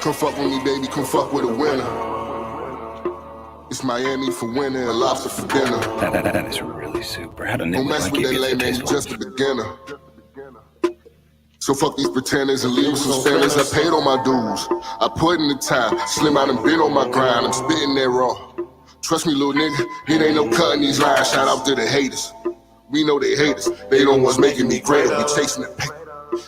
Come fuck with me, baby, come fuck with a winner. It's Miami for winter and lobster for dinner. That is really super. How to don't mess with that lame man, you just a beginner. So fuck these pretenders and leave some standards. I paid all my dues, I put in the time. Slim out and been on my grind, I'm spitting that raw. Trust me, little nigga, it ain't no cutting these lines. Shout out to the haters. We know they hate us, they don't what's making me greater. We chasing the paper,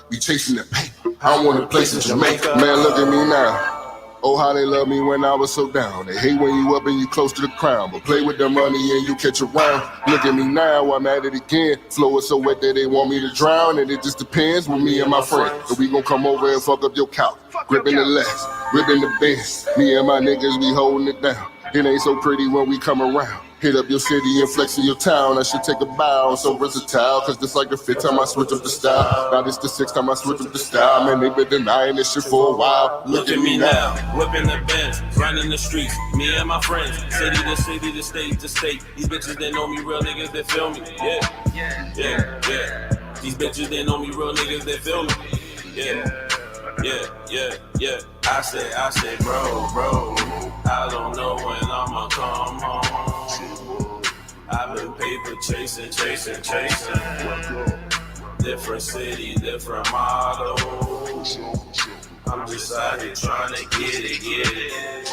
we chasing the paper. I don't want a place in Jamaica. Man, look at me now. Oh, how they love me when I was so down. They hate when you up and you close to the crown. But play with the money and you catch a round. Look at me now, I'm at it again. Flow is so wet that they want me to drown. And it just depends with me and my friend. So we gon' come over and fuck up your couch. Gripping the legs, ripping the bends. Me and my niggas, we holding it down. It ain't so pretty when we come around. Hit up your city and flex in your town. I should take a bow, I'm so versatile. Cause this like the 5th time I switch up the style. Now this the 6th time I switch up the style. Man, they been denying this shit for a while. Look at me now, whipping the Benz, running the streets. Me and my friends, city to city, to state to state. These bitches, they know me, real niggas, they feel me. Yeah. These bitches, they know me, real niggas, they feel me. Yeah. I say, bro, I don't know when I'ma come home. I've been paper chasing. Different city, different model. I'm just out here trying to get it.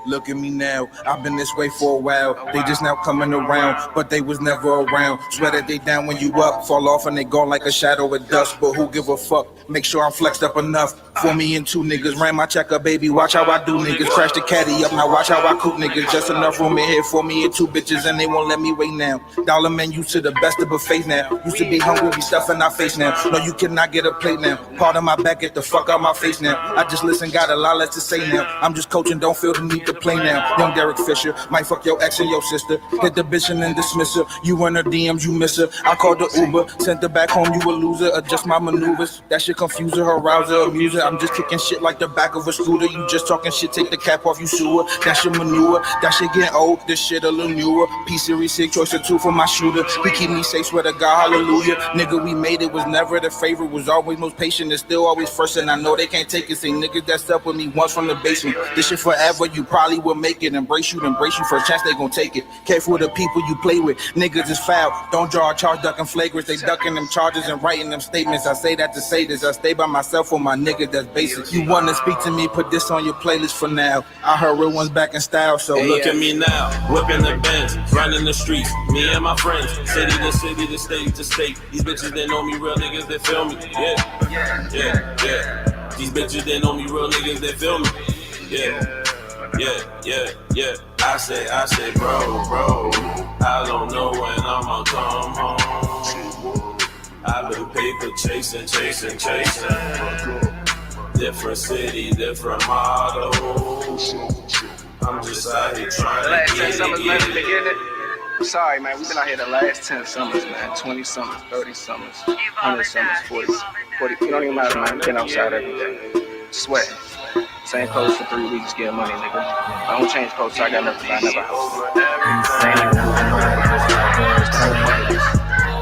Look at me now, I've been this way for a while. They just now coming around, but they was never around. Swear that they down when you up, fall off and they gone like a shadow of dust. But who give a fuck? Make sure I'm flexed up enough. For me and 2 niggas, ran my checker, baby, watch how I do niggas. Crash the caddy up, now watch how I cook niggas. Just enough room in here for me and 2 bitches, and they won't let me wait now. Dollar man used to the best of buffets now. Used to be hungry, be stuffing our face now. No, you cannot get a plate now. Part of my back, get the fuck out my face now. I just listen, got a lot less to say now. I'm just coaching, don't feel the need to play now. Young Derek Fisher, might fuck your ex and your sister. Hit the bitch and then dismiss her. You run her DMs, you miss her. I called the Uber, sent her back home, you a loser. Adjust my maneuvers, that shit confuse her, arouse her, amuse her. I'm just kicking shit like the back of a scooter. You just talking shit, take the cap off, you sewer. That's your manure, that shit getting old, this shit a little newer. P-Series 6, choice of 2 for my shooter. He keep me safe, swear to God, hallelujah. Nigga, we made it, was never the favorite, was always most patient, and still always first. And I know they can't take it, say niggas that stuck with me once from the basement. This shit forever, you probably will make it. Embrace you for a chance, they gon' take it. Careful with the people you play with, niggas is foul. Don't draw a charge, ducking flagrants, they ducking them charges and writing them statements. I say that to say this, I stay by myself for my niggas, that's basic. You wanna speak to me, put this on your playlist for now. I heard real ones back in style, so look at me now, whipping the Benz, running the streets. Me and my friends, city to city, to state to state. These bitches, they know me, real niggas, they feel me. Yeah. These bitches, they know me, real niggas, they feel me. Yeah. I say, bro, I don't know when I'ma come home. I've been paper chasing. Different city, different model. I'm just out here trying to last get 10 summers, man, we been it. getting it. I'm sorry, man, we've been out here the last 10 summers, man. 20 summers, 30 summers, 100 summers, 40. It don't even matter, man. We've been outside every day. Sweating. Same clothes for 3 weeks, get money, nigga. I don't change clothes, so I got nothing to buy another house.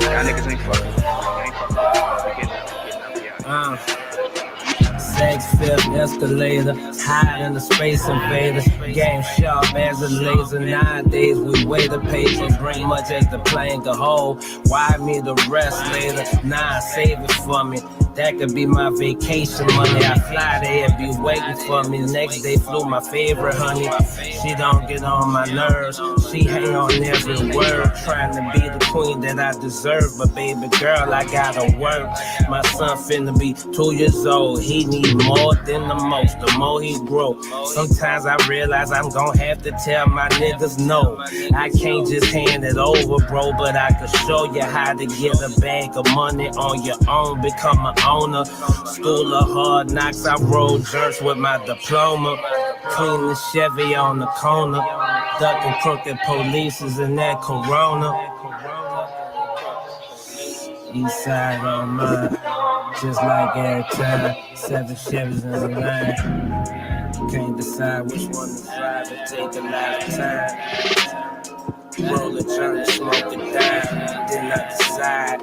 Y'all niggas ain't fucking. Sex fifth escalator, hide in the space invader. Game sharp as a laser. Nowadays we weigh the pace and bring much as the plane can hold. Why me the rest later? Nah, save it for me. That could be my vacation money. I fly there, be waiting for me. Next day flew my favorite honey. She don't get on my nerves. She hang on every word. Trying to be the queen that I deserve. But baby girl, I gotta work. My son finna be 2 years old. He need more than the most. The more he grow. Sometimes I realize I'm gonna have to tell my niggas no. I can't just hand it over, bro. But I can show you how to get a bag of money on your own. Become an owner. School of hard knocks, I roll jerks with my diploma. Clean the Chevy on the corner. Ducking crooked polices in that Corona. East side on mine, just like every time. 7 Chevys in the line. Can't decide which one to drive, it take a lot of time. Roll a joint, smoke it down, then I decide.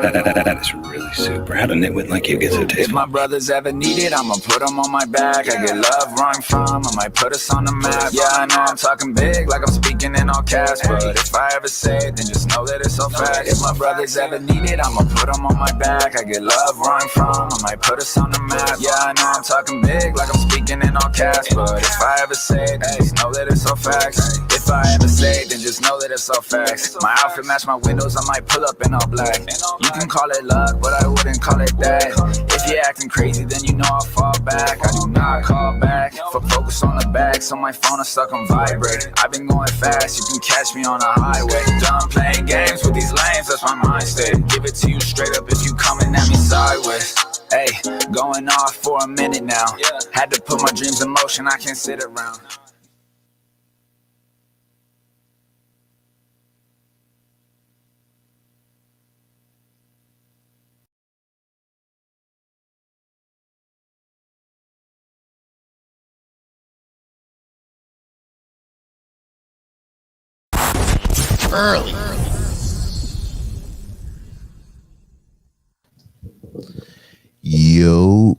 That is really super. How did a nitwit like you get to the If table? my brothers ever need it, I'ma put them on my back. I get love where I'm from, I might put us on the map. Yeah, I know I'm talking big, like I'm speaking in all caps. But if I ever say it, then just know that it's all facts. If my brothers ever need it, I'ma put them on my back. I get love where I'm from, I might put us on the map. Yeah, I know I'm talking big, like I'm speaking in all caps. But if I ever say it, then just know that it's all facts. If I ever say it, then just know that it's all facts. My outfit match my windows, I might pull up in all black. You can call it luck, but I wouldn't call it that. If you're acting crazy, then you know I'll fall back. I do not call back. Focus on the bag, so my phone is stuck on vibrate. I've been going fast, you can catch me on the highway. Done playing games with these lames, that's my mind state. Give it to you straight up if you coming at me sideways. Hey, going off for a minute now. Had to put my dreams in motion, I can't sit around. Early. Yo,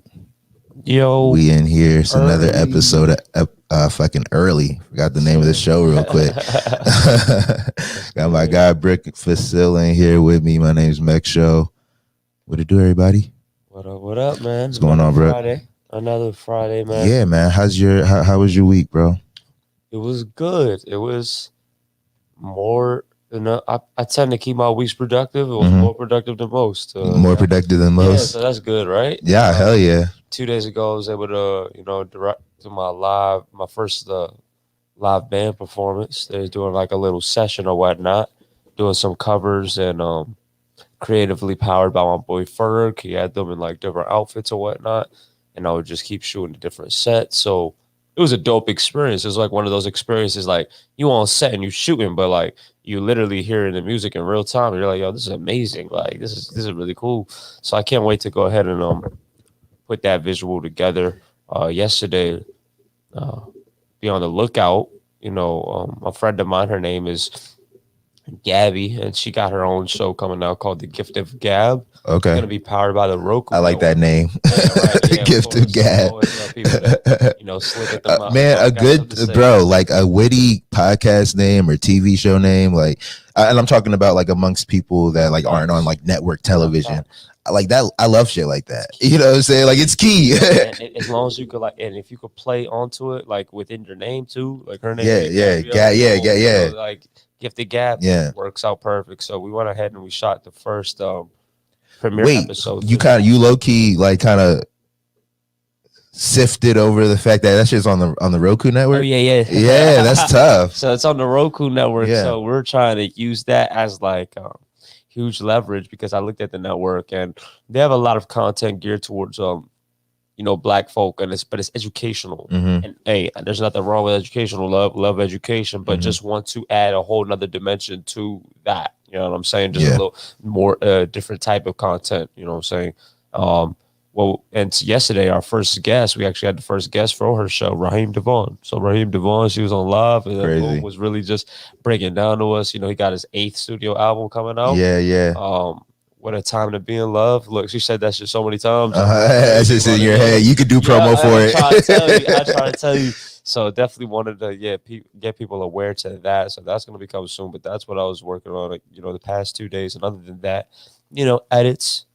we in here. It's another episode of fucking early. Forgot the name of the show real quick. Got my guy Bruke in here with me. My name's Mech Show. What it do, everybody? What up, man? What's going on, bro? Another Friday, man. Yeah, man. How was your week, bro? It was good. It was more. I tend to keep my weeks productive. It was more productive than most. More productive than most. Yeah, so that's good, right? Yeah, hell yeah. 2 days ago, I was able to, direct to my first live band performance. They're doing like a little session or whatnot, doing some covers and creatively powered by my boy Ferg. He had them in like different outfits or whatnot, and I would just keep shooting a different set. So it was a dope experience. It was like one of those experiences like you on set and you shooting, but like you literally hearing the music in real time. And you're like, yo, this is amazing. Like this is really cool. So I can't wait to go ahead and put that visual together. Yesterday, be on the lookout. A friend of mine, her name is Gabby, and she got her own show coming out called The Gift of Gab. Okay. It's going to be powered by the Roku. I like that name. Yeah, Gift of Gab. People that, slip at the man, a good, bro, like a witty podcast name or TV show name. Like, and I'm talking about like amongst people that like aren't on like network television. Like that, I love shit like that. You know what I'm saying? Like it's key. And as long as you could and if you could play onto it like within your name too, like her name. Yeah. Like Gifted Gab, works out perfect. So we went ahead and we shot the first premiere episode. You low key like kind of sifted over the fact that shit's on the Roku network. Oh, yeah. Yeah, that's tough. So it's on the Roku network. Yeah. So we're trying to use that as like huge leverage because I looked at the network and they have a lot of content geared towards black folk, and it's educational. And hey, there's nothing wrong with educational. Love education, but just want to add a whole nother dimension to that. You know what I'm saying? Just a little more different type of content. You know what I'm saying? And yesterday, our first guest, we actually had the first guest for her show, Raheem Devon. So Raheem Devon, she was on live, and then was really just breaking down to us. He got his 8th studio album coming out. Yeah. What a time to be in love. Look, she said that shit so many times. That's just in your head. You could do promo for it. I try to tell you. So definitely wanted to get people aware to that. So that's going to be coming soon. But that's what I was working on, the past 2 days. And other than that, edits,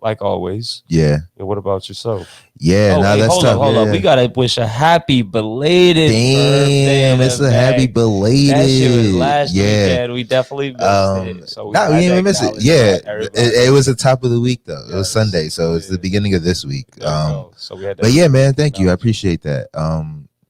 like always. Yeah. And what about yourself? Yeah, that's tough. Hold on. We gotta wish a happy belated birthday. Damn, it's a happy belated. That shit was last weekend. We definitely missed it. So we didn't miss it. Yeah, it was the top of the week though. It was Sunday, so it's the beginning of this week. So we had but yeah, man, thank you. I appreciate that.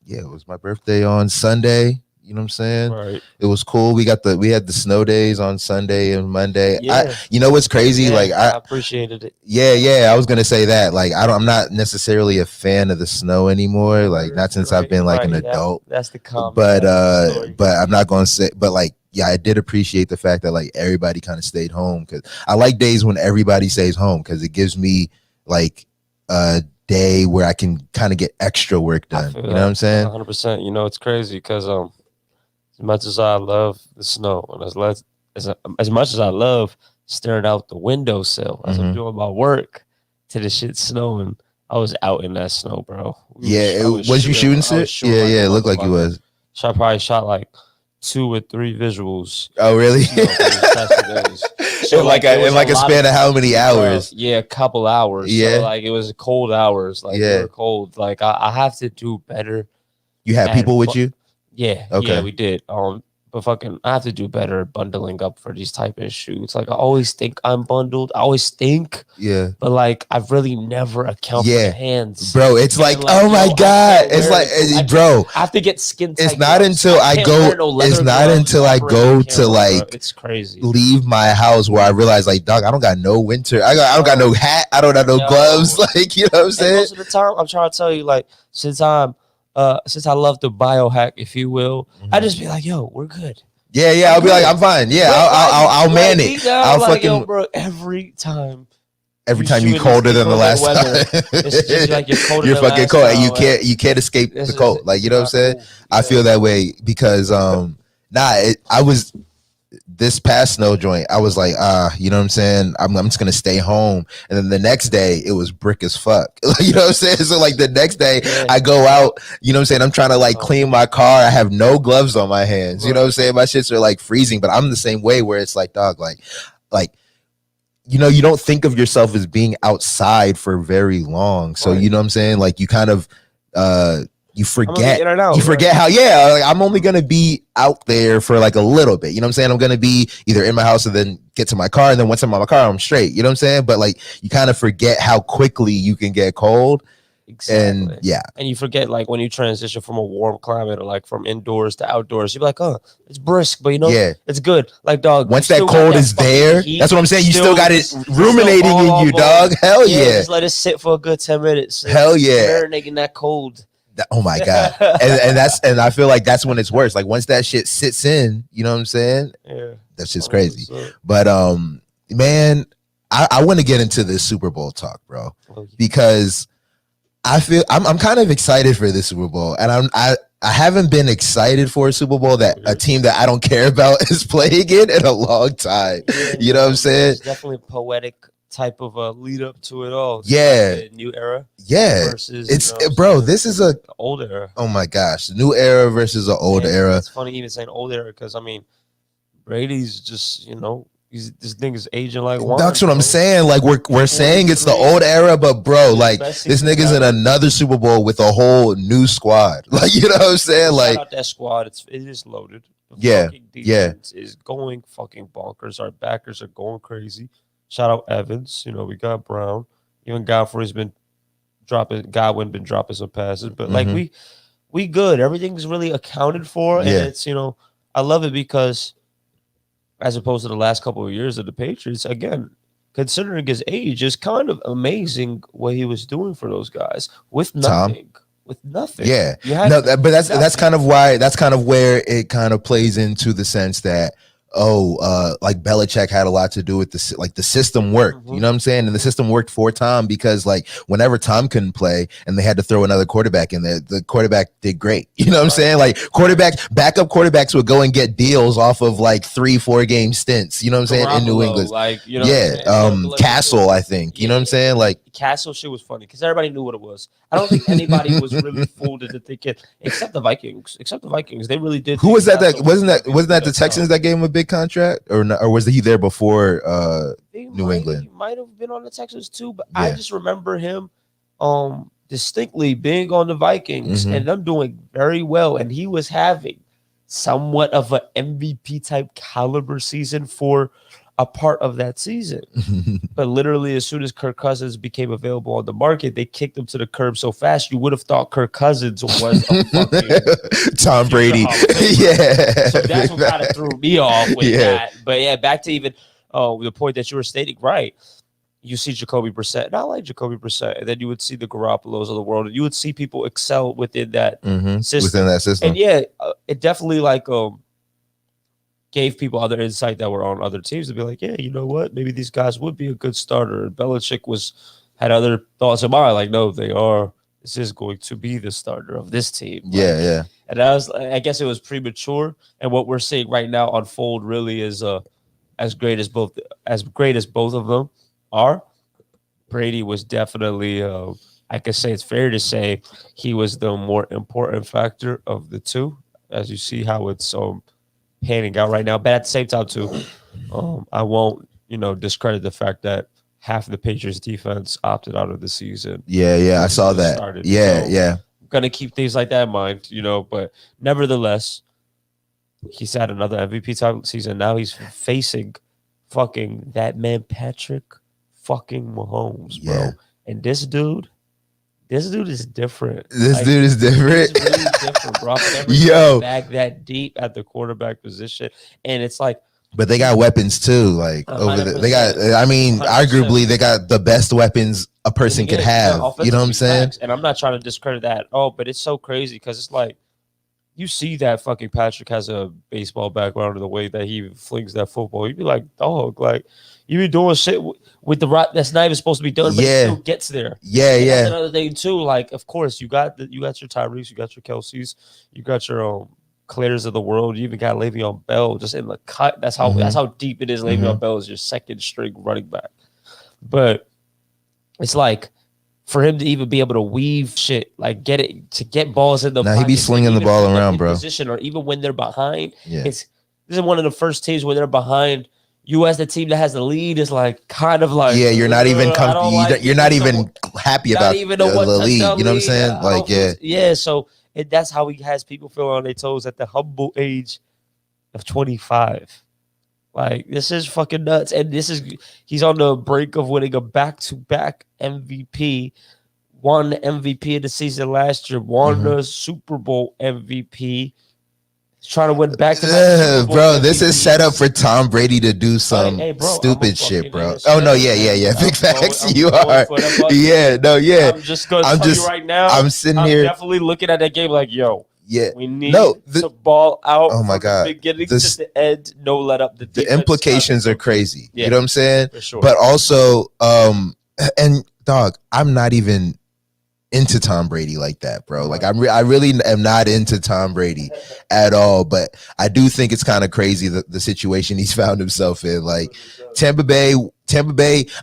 It was my birthday on Sunday. You know what I'm saying? Right. It was cool. We had the snow days on Sunday and Monday. Yeah. What's crazy? Yeah, like I appreciated it. Yeah. I was gonna say that. Like I'm not necessarily a fan of the snow anymore. Like not since I've been like an adult. That's the comment. But I'm not gonna say. But like I did appreciate the fact that like everybody kind of stayed home because I like days when everybody stays home because it gives me like a day where I can kind of get extra work done. You know what I'm saying? 100%. It's crazy because as much as I love the snow and as much as I love staring out the windowsill as I'm doing my work to the shit snowing. I was out in that snow, bro. Was you shooting shit? Yeah, it looked like you was. I probably shot like 2 or 3 visuals. Oh, really? So like in a span of how many hours? A couple hours. Yeah. So like it was cold hours. Like they were cold. Like I have to do better. You had people with you? Yeah. Okay. Yeah, we did. But fucking, I have to do better bundling up for these type of shoots. Like I always think I'm bundled. I always think. Yeah. But like I've really never accounted for hands. Bro, it's like oh my God. It's like bro. I have to get skin tight. It's not until I go. It's not until I go to like. It's crazy. Leave my house where I realize like, dog, I don't got no winter. I don't got no hat. I don't have no gloves. Like, you know what I'm saying? Most of the time, I'm trying to tell you, like, since I love to biohack, if you will, I just be like, yo, we're good. Yeah. I'll be like, I'm fine. Yeah, I'll man it. I'll like, fucking yo, bro, every time you colder than the last time. It's just like you're colder. You're than fucking last cold, time, and you can't escape the cold. Like, you know what I'm saying? Cool. I feel that way because I was this past snow joint. I was like, you know what I'm saying? I'm just gonna stay home. And then the next day it was brick as fuck. You know what I'm saying? So like the next day I go out, you know what I'm saying? I'm trying to like clean my car. I have no gloves on my hands. You know what I'm saying? My shits are like freezing, but I'm the same way where it's like, dog, like, you know, you don't think of yourself as being outside for very long. So you know what I'm saying? Like you kind of you forget how like, I'm only gonna be out there for like a little bit. You know what I'm saying? I'm gonna be either in my house and then get to my car, and then once I'm in my car, I'm straight. You know what I'm saying? But like you kind of forget how quickly you can get cold. Exactly. And you forget like when you transition from a warm climate or like from indoors to outdoors, you're like, oh, it's brisk, but you know, it's good. Like dog, once that cold is there, that's what I'm saying. You still got it ruminating in you, dog. Hell yeah. Just let it sit for a good 10 minutes. Hell yeah. Marinating that cold. Oh my God. and I feel like that's when it's worse. Like once that shit sits in, you know what I'm saying? Yeah. That's just crazy. But man, I want to get into this Super Bowl talk, bro. Because I feel I'm kind of excited for this Super Bowl. And I haven't been excited for a Super Bowl that a team that I don't care about is playing in a long time. You know what I'm saying? It's definitely poetic type of a lead up to it all. Like new era. Versus, it's bro. This is a old era. Oh my gosh, new era versus an old era. It's funny even saying old era because I mean, Brady's just this thing is aging like wine. That's what I'm saying. Like we're saying it's the old era, but bro, like this nigga's in another Super Bowl with a whole new squad. Like you know what I'm saying? Like shout out that squad. It is loaded. The defense is going fucking bonkers. Our backers are going crazy. Shout out Evans. You know, we got Brown. Even Godwin's been dropping some passes. But like we good. Everything's really accounted for. And it's, I love it because as opposed to the last couple of years of the Patriots, again, considering his age, it's kind of amazing what he was doing for those guys with nothing. With nothing. Yeah. But that's kind of where it kind of plays into the sense that like Belichick had a lot to do with the system worked. You know what I'm saying? And the system worked for Tom because like whenever Tom couldn't play and they had to throw another quarterback in there, the quarterback did great. You know what I'm saying? Like backup quarterbacks would go and get deals off of like 3-4 game stints. You know what I'm saying? In New England, like Castle, I think. You know what I'm saying? Like Castle shit was funny because everybody knew what it was. I don't think anybody was really fooled into thinking, except the Vikings. They really did. Who was that? Wasn't that the Texans that gave him a big contract, or was he there before New England? He might have been on the Texans too, but I just remember him distinctly being on the Vikings and them doing very well, and he was having somewhat of an MVP type caliber season for a part of that season. But literally as soon as Kirk Cousins became available on the market, they kicked him to the curb so fast you would have thought Kirk Cousins was a fucking Tom Brady. So that's what kind of threw me off with that. But back to even the point that you were stating, right? You see Jacoby Brissett, and I like Jacoby Brissett, and then you would see the Garoppolos of the world, and you would see people excel within that system. And it definitely like gave people other insight that were on other teams to be like, yeah, you know what? Maybe these guys would be a good starter. And Belichick had other thoughts in mind, like, no, they are. This is going to be the starter of this team. Yeah. And I guess it was premature. And what we're seeing right now unfold really is as great as both of them are, Brady was definitely I could say it's fair to say he was the more important factor of the two, as you see how it's panning out right now. But at the same time too, I won't discredit the fact that half of the Patriots defense opted out of the season. Yeah, I saw that. Started. Yeah. I'm gonna keep things like that in mind, but nevertheless, he's had another MVP type season. Now he's facing fucking that man Patrick fucking Mahomes, bro. Yeah. And this dude is different. This dude is different. He's really different, bro. I've never Yo, back that deep at the quarterback position, and it's like. But they got weapons too, like over there. They got, I mean, 100%. Arguably they got the best weapons a person could have. You know what I'm saying? And I'm not trying to discredit that at all, but it's so crazy because it's like you see that fucking Patrick has a baseball background in the way that he flings that football. You'd be like, dog, like you be doing shit with the rock that's not even supposed to be done, but it still gets there. Yeah. That's another thing too. Like, of course, you got your Tyreeks, you got your Kelseys, you got your Claire's of the world. You even got Le'Veon Bell just in the cut. That's how deep it is. Le'Veon Bell is your second string running back. But it's like for him to even be able to weave shit, like get balls in the pocket, he be slinging the ball around, bro. Position, or even when they're behind. Yeah. This is one of the first teams when they're behind. You as the team that has the lead is like kind of like you're not even comfy. You're not even happy about the lead. You know what I'm saying? Like So that's how he has people feeling on their toes at the humble age of 25. Like, this is fucking nuts. And he's on the brink of winning a back-to-back MVP. Won the MVP of the season last year. Won the Super Bowl MVP. He's trying to win back-to-back. Bro, this is set up for Tom Brady to do some stupid shit, bro. Oh, no, yeah. Big facts. You are. I'm just going to tell you right now. I'm sitting here. Definitely looking at that game like, yo. Yeah, we need to ball out. Oh my god, from the beginning to the end, no let up. The implications are crazy. Yeah, you know what I'm saying? For sure. But also, and dog, I'm not even into Tom Brady like that, bro. Like I really am not into Tom Brady at all. But I do think it's kind of crazy the situation he's found himself in. Like Tampa Bay. I'm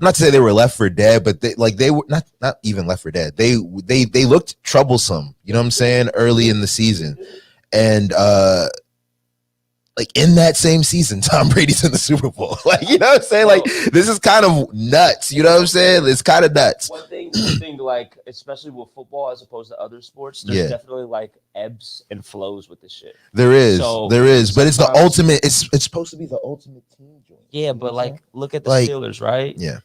not to say they were left for dead, but they were not even left for dead. They looked troublesome, you know what I'm saying, early in the season. And like in that same season, Tom Brady's in the Super Bowl. Like, you know what I'm saying? Like, this is kind of nuts, you know what I'm saying? It's kind of nuts. One thing like, especially with football as opposed to other sports, there's definitely like ebbs and flows with this shit. There is, but it's the ultimate. It's supposed to be the ultimate team joint. Yeah, but like, look at the Steelers, right? Yeah.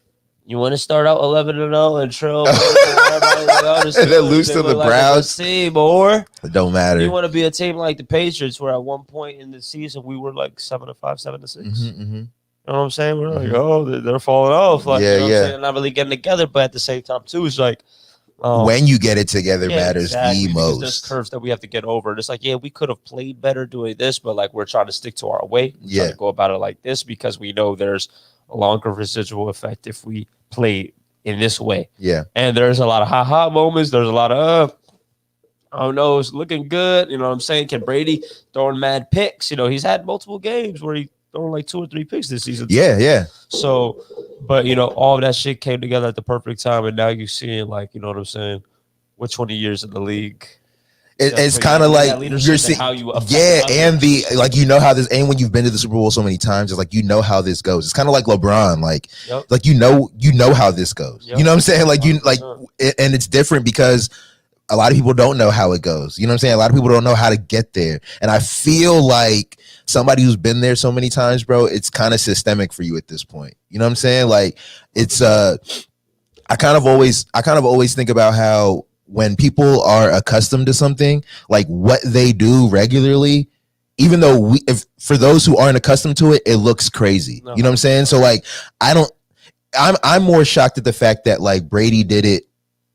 You want to start out 11-0 and trail, and then lose to the Browns. Team, or it don't matter. You want to be a team like the Patriots, where at one point in the season we were like 7-5, 7-6. You know what I'm saying? We're like, oh, they're falling off. Like, you know what I'm saying? They're not really getting together, but at the same time, too, it's like when you get it together matters the most. There's curves that we have to get over. And it's like, yeah, we could have played better doing this, but like we're trying to stick to our way. Trying to go about it like this because we know there's a longer residual effect if we play in this way. Yeah. And there's a lot of ha-ha moments. There's a lot of, oh no, it's looking good. You know what I'm saying? Can Brady throwing mad picks? You know, he's had multiple games where he throwing like 2 or 3 picks this season. Yeah. So, but you know, all of that shit came together at the perfect time. And now you see like, you know what I'm saying? We're 20 years in the league. It's kind of like you're seeing, and the like, you know how this, and when you've been to the Super Bowl so many times, it's like, you know how this goes. It's kind of like LeBron, like you know how this goes. You know what I'm saying? Like and it's different because a lot of people don't know how it goes. You know what I'm saying? A lot of people don't know how to get there, and I feel like somebody who's been there so many times, bro, it's kind of systemic for you at this point. You know what I'm saying? Like it's I kind of always think about how, when people are accustomed to something, like what they do regularly, even though for those who aren't accustomed to it looks crazy. You know what I'm saying? So like, I'm more shocked at the fact that like Brady did it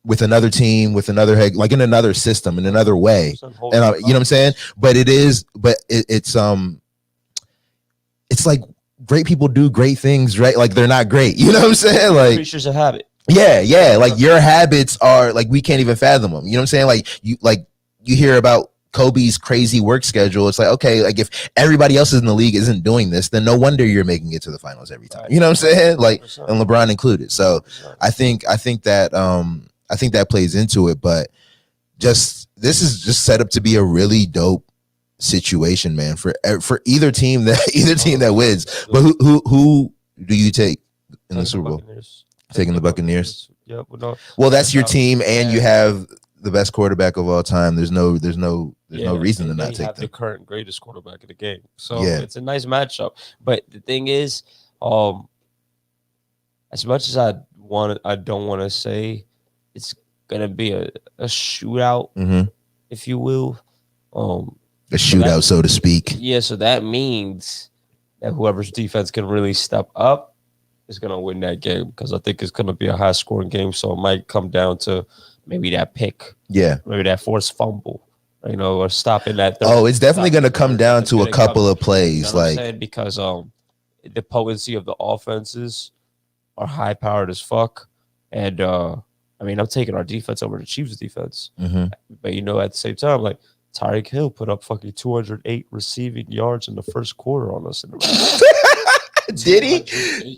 with another team, with another head, like in another system, in another way. And you know what I'm saying? But it's like great people do great things, right? Like they're not great. You know what I'm saying? Like creatures of habit. Yeah. Like your habits are like, we can't even fathom them. You know what I'm saying? Like you hear about Kobe's crazy work schedule, it's like, okay, like if everybody else in the league isn't doing this, then no wonder you're making it to the finals every time. You know what I'm saying? Like, and LeBron included. So I think that plays into it, but this is just set up to be a really dope situation, man, for either team that wins. But who do you take in the Super Bowl? Taking the Buccaneers. Yeah, well, that's your team, and you have the best quarterback of all time. There's no reason to not take them. The current greatest quarterback in the game, so it's a nice matchup. But the thing is, as much as I don't want to say it's gonna be a shootout, if you will, a shootout, so to speak. Yeah, so that means that whoever's defense can really step up is gonna win that game, because I think it's gonna be a high scoring game. So it might come down to maybe that pick, maybe that forced fumble, or stopping that. It's definitely gonna come down to a couple of plays, because the potency of the offenses are high powered as fuck, and I'm taking our defense over the Chiefs' defense, but at the same time, like Tyreek Hill put up fucking 208 receiving yards in the first quarter on us. Did he?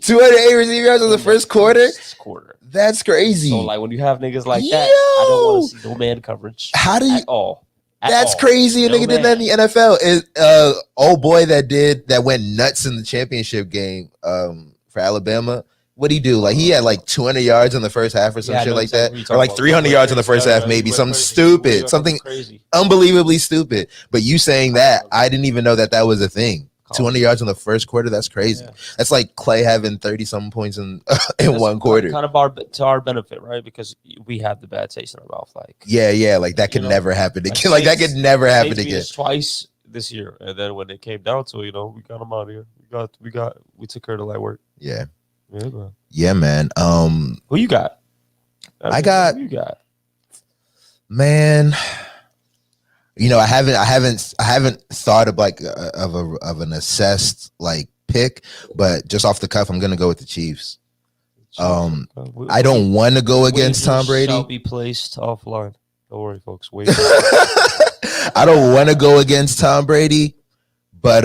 208 receiving yards in the first quarter? That's crazy. So, like, when you have niggas like that, I don't want to see no man coverage. How do you? At all. That's crazy. A nigga did that in the NFL. Is old boy that went nuts in the championship game for Alabama. What'd he do? Like, he had like 200 yards in the first half or some shit like that, or like 300 yards in the first half, maybe something stupid, something unbelievably stupid. But you saying that, I didn't even know that was a thing. 200 yards in the first quarter, that's crazy. That's like Clay having 30-something points in one quarter. Kind of to our benefit, right? Because we have the bad taste in our mouth. Like, like that could never happen again. Like that could never happen again. Twice this year, and then when it came down to it, we got them out of here. We took care of the light work. Yeah, man. Who you got? Who you got? Man, I haven't thought of like of an assessed like pick, but just off the cuff, I'm gonna go with the Chiefs. I don't want to go against Tom Brady. Shall be placed offline. Don't worry, folks. Wait. I don't want to go against Tom Brady, but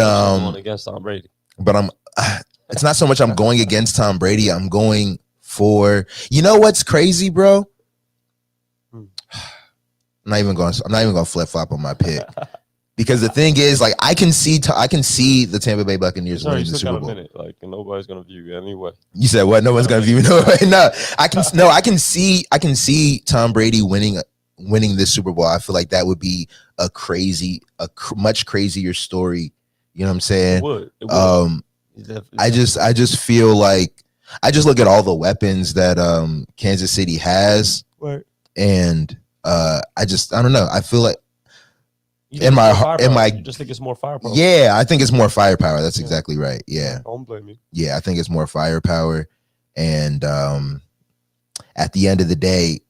against Tom Brady. But it's not so much I'm going against Tom Brady. I'm going for, what's crazy, bro? I'm not even going to flip flop on my pick, because the thing is, like, I can see the Tampa Bay Buccaneers winning the Super Bowl. Like, nobody's gonna view you anyway. You said what? No one's gonna view me. No, I can see Tom Brady winning this Super Bowl. I feel like that would be a much crazier story. You know what I'm saying? It would. I just feel like, I just look at all the weapons that Kansas City has, and I don't know. I feel like you just think it's more firepower. Yeah, I think it's more firepower. That's exactly right. Yeah, don't blame me. Yeah, I think it's more firepower, and at the end of the day,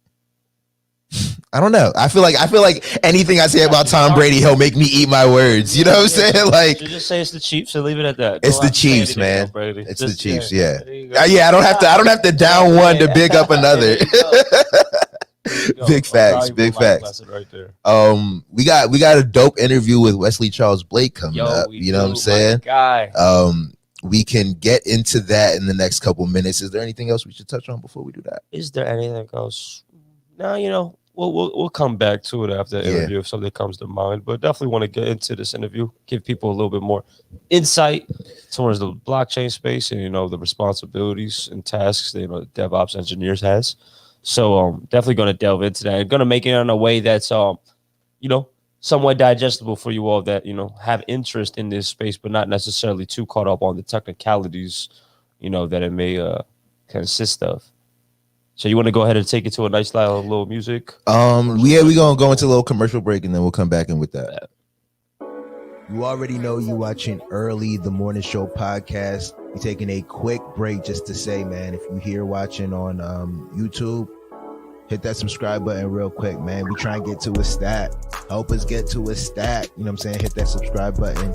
I don't know. I feel like anything I say about Tom Brady, he'll make me eat my words. You know what I'm saying? Like, you just say it's the Chiefs and leave it at that. It's the Chiefs, man. It's the Chiefs. Yeah. I don't have to down one to big up another. Big facts. Right there. We got a dope interview with Wesley Charles Blake coming up. You know what I'm saying? Guy. We can get into that in the next couple minutes. Is there anything else we should touch on before we do that? Is there anything else? No, we'll come back to it after the interview if something comes to mind. But definitely want to get into this interview, give people a little bit more insight towards the blockchain space and the responsibilities and tasks that the DevOps engineers has. So definitely going to delve into that and going to make it in a way that's somewhat digestible for you all that have interest in this space, but not necessarily too caught up on the technicalities that it may consist of. So you want to go ahead and take it to a nice little music? We're gonna go into a little commercial break and then we'll come back in with that. You already know you watching Early, the morning show podcast. We're taking a quick break just to say, man, if you're here watching on YouTube, hit that subscribe button real quick, man. We try and get to a stat. Help us get to a stat. You know what I'm saying? Hit that subscribe button.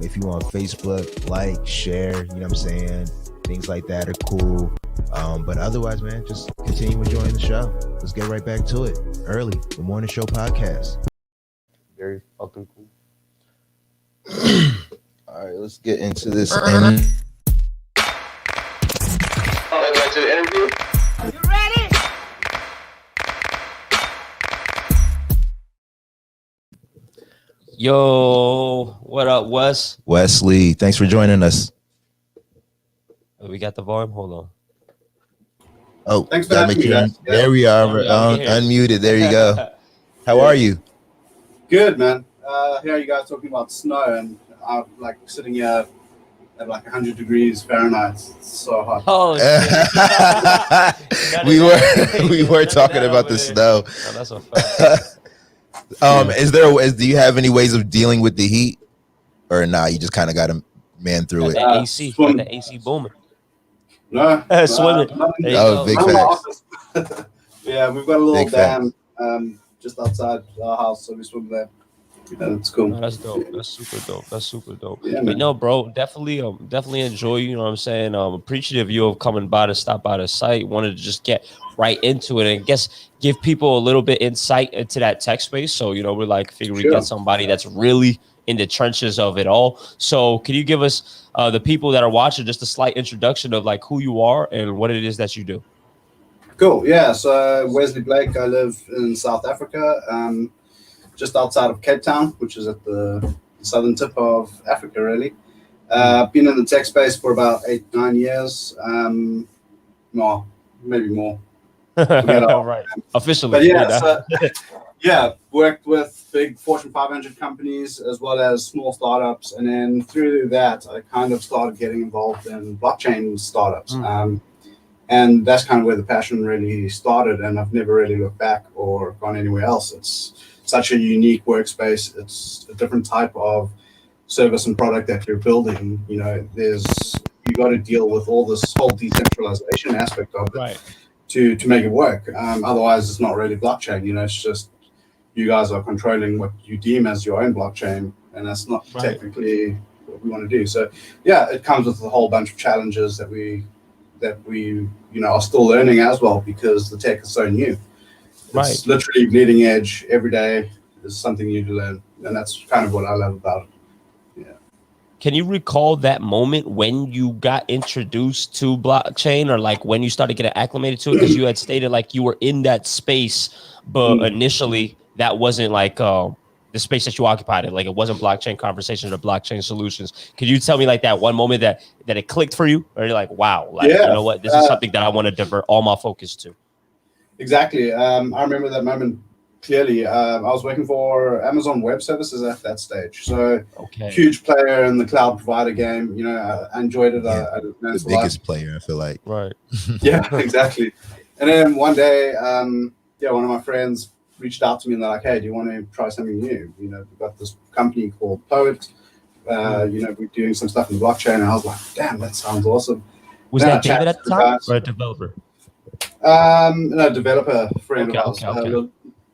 If you on Facebook, like, share, you know what I'm saying? Things like that are cool. But otherwise, man, just continue enjoying the show. Let's get right back to it. Early, the morning show podcast. Very fucking cool. All right, let's get into this. Back to the interview. You ready? Yo, what up, Wes? Wesley, thanks for joining us. We got the volume. Hold on. Oh, Thanks for gotta having make me, you guys. there we are. I'm here. Unmuted. There you go. How are you? Good, man. Here you guys talking about snow, and I'm like sitting here at like 100 degrees Fahrenheit. It's so hot. Oh, shit. we were talking about the snow. Oh, that's a fact. Do you have any ways of dealing with the heat, or nah? You just kind of got to man through it. The AC, got the AC booming. No, Swimming. There you go. Big not in the facts. office. Yeah, we've got a little Big dam just outside our house, so we swim there. It's cool. Oh, that's dope. That's super dope. Yeah, But man. no, bro, definitely enjoy. You know what I'm saying? Appreciative of you of coming by to stop by the site. Wanted to just get right into it and give people a little bit insight into that tech space. So we're like figuring we get somebody that's really in the trenches of it all. So can you give us the people that are watching just a slight introduction of like who you are and what it is that you do? Cool. Yeah. So Wesley Blake. I live in South Africa, just outside of Cape Town, which is at the southern tip of Africa, really. Been in the tech space for about 8-9 years. More, maybe more. Right. Officially. But yeah, worked with big Fortune 500 companies as well as small startups. And then through that, I kind of started getting involved in blockchain startups. And that's kind of where the passion really started. And I've never really looked back or gone anywhere else. It's such a unique workspace. It's a different type of service and product that you're building. You got to deal with all this whole decentralization aspect of it. Right. To make it work. Otherwise, it's not really blockchain. It's just you guys are controlling what you deem as your own blockchain, and that's not technically what we want to do. So, yeah, it comes with a whole bunch of challenges that we are still learning as well because the tech is so new. It's literally bleeding edge every day. There's something new to learn, and that's kind of what I love about it. Can you recall that moment when you got introduced to blockchain or like when you started getting acclimated to it? Because you had stated like you were in that space, but initially that wasn't like the space that you occupied it. Like it wasn't blockchain conversations or blockchain solutions. Could you tell me like that one moment that it clicked for you? Or you're like, wow, like, you know what? This is something that I want to divert all my focus to. Exactly. I remember that moment clearly. I was working for Amazon Web Services at that stage. So huge player in the cloud provider game. I enjoyed it. The biggest player, I feel like. Right. Yeah, exactly. And then one day, one of my friends reached out to me and they're like, hey, do you want to try something new? We've got this company called Poet. We're doing some stuff in blockchain. And I was like, damn, that sounds awesome. Was that David at the time or a developer? No, developer friend of ours. Okay.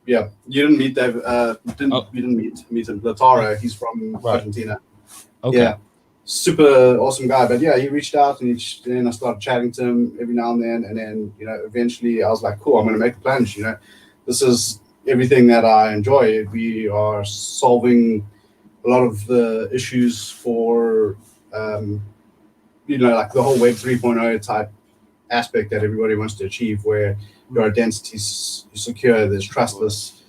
Yeah, you didn't meet Dave. You didn't meet him. Lataro, he's from Argentina. Okay. Yeah, super awesome guy. But yeah, he reached out and then I started chatting to him every now and then. And then eventually I was like, cool, I'm going to make the plunge. This is everything that I enjoy. We are solving a lot of the issues for like the whole Web 3.0 type aspect that everybody wants to achieve, where your identity is secure, there's trustless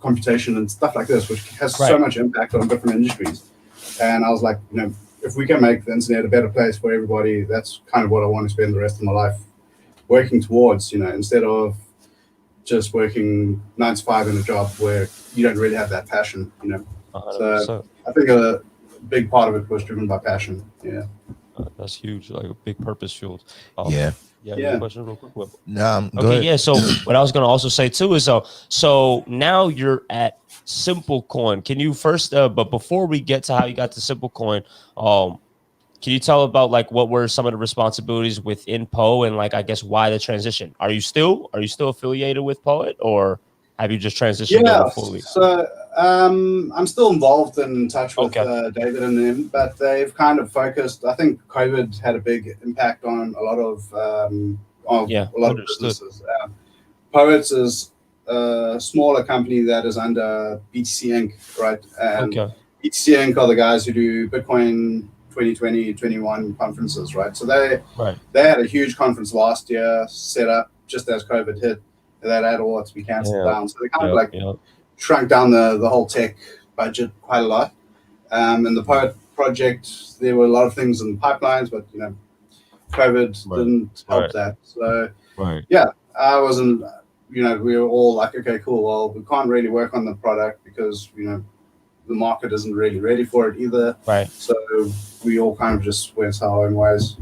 computation and stuff like this, which has so much impact on different industries. And I was like, if we can make the internet a better place for everybody, that's kind of what I want to spend the rest of my life working towards, instead of just working 9 to 5 in a job where you don't really have that passion, 100%. So I think a big part of it was driven by passion. Yeah. That's huge, like a big purpose fueled. Yeah. Question real quick. No, go okay. ahead. Yeah. So what I was gonna also say too is so now you're at SimpleCoin. Can you first, but before we get to how you got to SimpleCoin, can you tell about like what were some of the responsibilities within Poe and like I guess why the transition? Are you still affiliated with Poet or have you just transitioned over fully? So I'm still involved and in touch with David and them, but they've kind of focused. I think COVID had a big impact on a lot of businesses. Poets is a smaller company that is under BTC Inc., right? And Okay. BTC Inc. are the guys who do Bitcoin 2020, 21 conferences, right? So they had a huge conference last year set up just as COVID hit. That had all to be canceled down. So they kind of shrunk down the whole tech budget quite a lot. And the project, there were a lot of things in the pipelines, but COVID didn't help that. So I wasn't, we were all like, okay, cool. Well, we can't really work on the product because, the market isn't really ready for it either. Right. So we all kind of just went our own ways.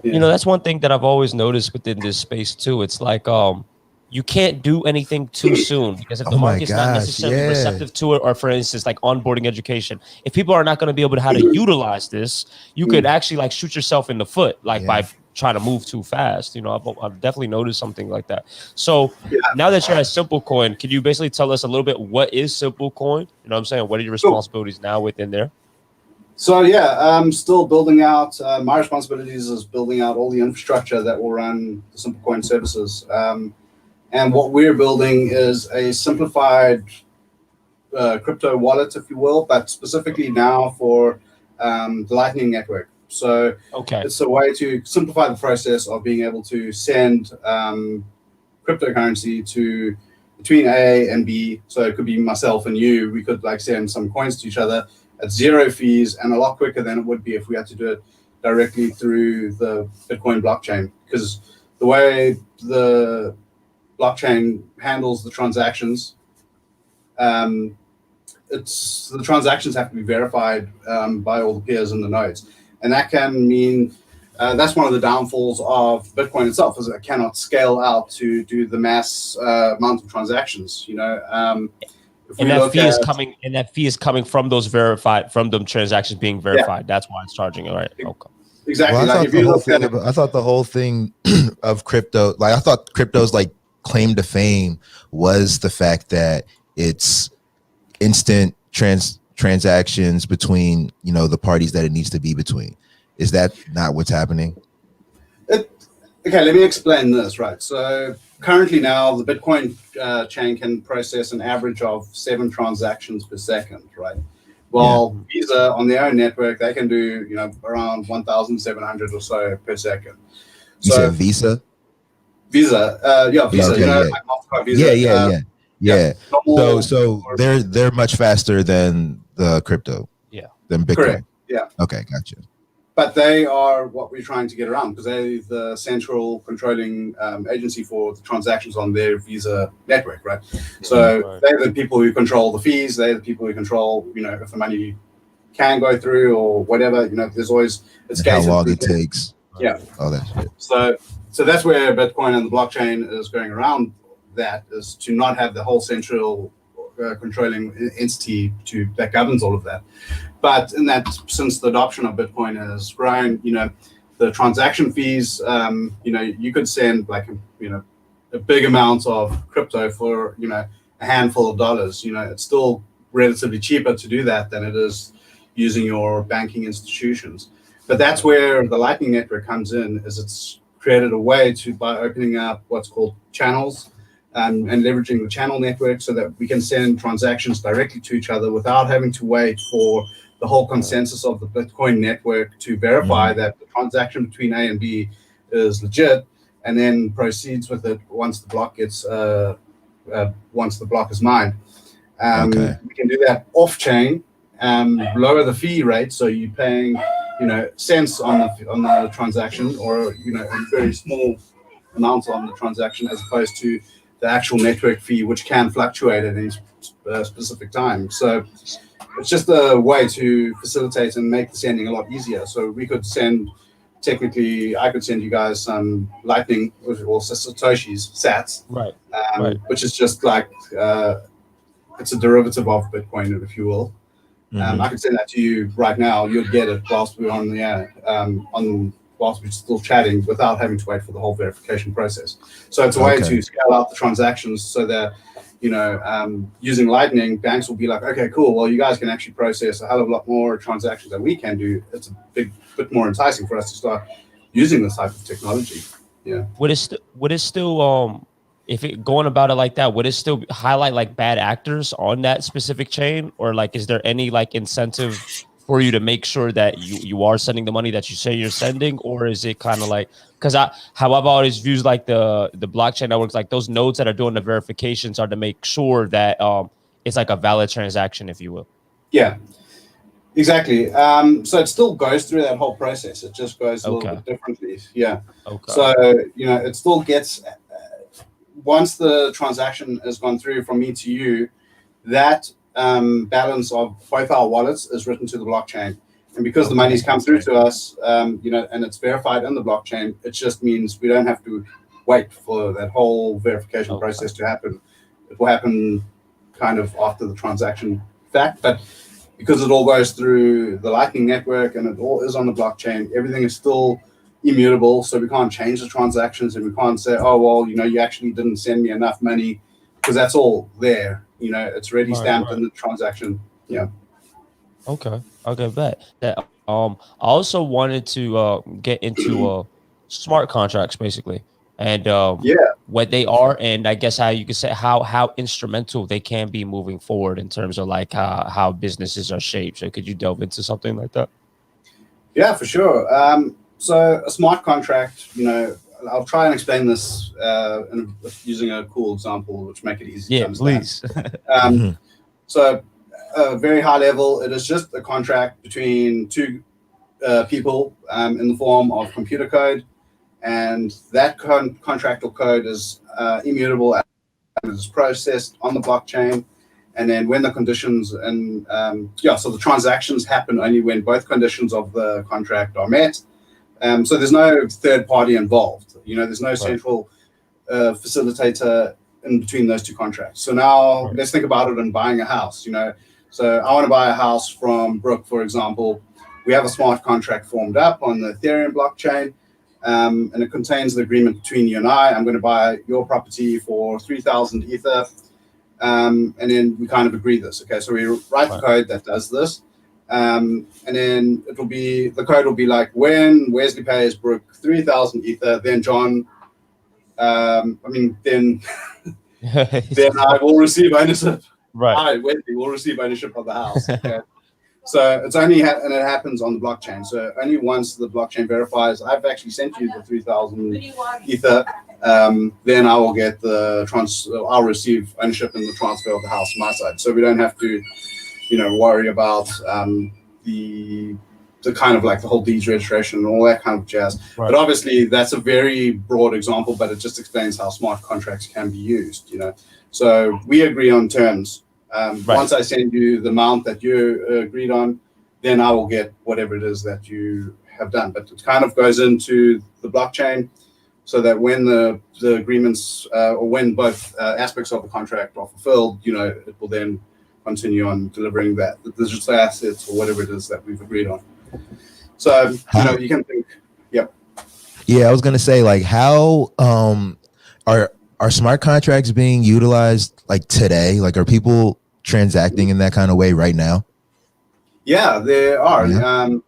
Yeah. That's one thing that I've always noticed within this space too. It's like, you can't do anything too soon because if the market's not necessarily receptive to it, or for instance, like onboarding education, if people are not going to be able to how to utilize this, you could actually like shoot yourself in the foot, like by trying to move too fast. I've definitely noticed something like that. So now that you're at SimpleCoin, can you basically tell us a little bit what is SimpleCoin? You know what I'm saying? What are your responsibilities now within there? So I'm still building out. My responsibilities is building out all the infrastructure that will run the SimpleCoin services. And what we're building is a simplified crypto wallet, if you will, but specifically now for the Lightning Network. So it's a way to simplify the process of being able to send cryptocurrency between A and B. So it could be myself and you. We could like send some coins to each other at 0 fees and a lot quicker than it would be if we had to do it directly through the Bitcoin blockchain. Because the way the blockchain handles the transactions, the transactions have to be verified by all the peers in the nodes. And that can mean, that's one of the downfalls of Bitcoin itself, is it cannot scale out to do the mass amount of transactions, And that fee is coming from those from them transactions being verified. That's why it's charging it, right? Okay. Exactly. Well, I thought the whole thing of crypto, like I thought crypto's like claim to fame was the fact that it's instant transactions between the parties that it needs to be between. Is that not what's happening? Okay, let me explain this, right? So currently now the Bitcoin chain can process an average of 7 transactions per second, right? Well, Visa on their own network, they can do around 1,700 or so per second. You said Visa? Visa, Visa. Okay, Visa. Yeah. So they're much faster than the crypto. Yeah. Than Bitcoin. Correct. Yeah. Okay, gotcha. But they are what we're trying to get around because they're the central controlling agency for the transactions on their Visa network, right? So they're the people who control the fees. They're the people who control, if the money can go through or whatever. There's always how long it takes. Yeah. All that shit. So that's where Bitcoin and the blockchain is going around. That is to not have the whole central controlling entity that governs all of that. But in that, since the adoption of Bitcoin has grown, the transaction fees, you could send like, a big amount of crypto for, a handful of dollars. It's still relatively cheaper to do that than it is using your banking institutions. But that's where the Lightning Network comes in, is it's created a way by opening up what's called channels and leveraging the channel network so that we can send transactions directly to each other without having to wait for the whole consensus of the Bitcoin network to verify that the transaction between A and B is legit, and then proceeds with it once the block gets once the block is mined. We can do that off chain, lower the fee rate, so you're paying cents on the transaction, or a very small amount on the transaction, as opposed to the actual network fee, which can fluctuate at any specific time. So it's just a way to facilitate and make the sending a lot easier. So we could I could send you guys some Lightning or Satoshis, sats, which is just like, it's a derivative of Bitcoin, if you will. I could send that to you right now. You'll get it whilst we're on the air, whilst we're still chatting, without having to wait for the whole verification process. So it's a way to scale out the transactions so that, using Lightning, banks will be like, okay, cool. Well, you guys can actually process a hell of a lot more transactions than we can do. It's a bit more enticing for us to start using this type of technology. Yeah. Would it still if it going about it like that, would it still highlight like bad actors on that specific chain, or like is there any like incentive for you to make sure that you are sending the money that you say you're sending, or is it kind of like, because how I've always viewed like the blockchain networks, like those nodes that are doing the verifications are to make sure that it's like a valid transaction, if you will. Yeah, exactly. So it still goes through that whole process. It just goes a little bit differently. Yeah. Okay. So it still gets once the transaction has gone through from me to you, that balance of both our wallets is written to the blockchain. And because the money's come through to us, and it's verified in the blockchain, it just means we don't have to wait for that whole verification process to happen. It will happen kind of after the transaction fact, but because it all goes through the Lightning Network and it all is on the blockchain, everything is still immutable, so we can't change the transactions, and we can't say, oh, well, you actually didn't send me enough money, because that's all there. It's already stamped in the transaction. Yeah. Okay, bet that. I also wanted to get into smart contracts, basically, and what they are, and I guess how you could say how instrumental they can be moving forward in terms of like how businesses are shaped. So could you delve into something like that? Yeah, for sure. So a smart contract, I'll try and explain this using a cool example, which make it easy to understand. Please. So very high level, it is just a contract between two people in the form of computer code, and that contractual code is immutable and is processed on the blockchain. And then when the conditions and so the transactions happen only when both conditions of the contract are met. So there's no third party involved. There's no central facilitator in between those two contracts. So now let's think about it in buying a house. So I want to buy a house from Bruke, for example. We have a smart contract formed up on the Ethereum blockchain, and it contains the agreement between you and I. I'm going to buy your property for 3,000 Ether, and then we kind of agree this. Okay, so we write the code that does this. And then the code will be like, when Wesley pays Bruke 3,000 Ether, then John, then I will receive ownership. Right. Wesley will receive ownership of the house. Okay. So it's only, and it happens on the blockchain. So only once the blockchain verifies, I've actually sent you the 3,000 Ether, then I will get I'll receive ownership in the transfer of the house on my side. So we don't have to worry about the kind of like the whole deeds registration and all that kind of jazz. Right. But obviously that's a very broad example, but it just explains how smart contracts can be used, So we agree on terms. Once I send you the amount that you agreed on, then I will get whatever it is that you have done. But it kind of goes into the blockchain so that when the agreements or when both aspects of the contract are fulfilled, it will then continue on delivering the digital assets or whatever it is that we've agreed on. So, you can think, Yeah, I was going to say, like, how are smart contracts being utilized like today? Like, are people transacting in that kind of way right now? Yeah, there are. Yeah.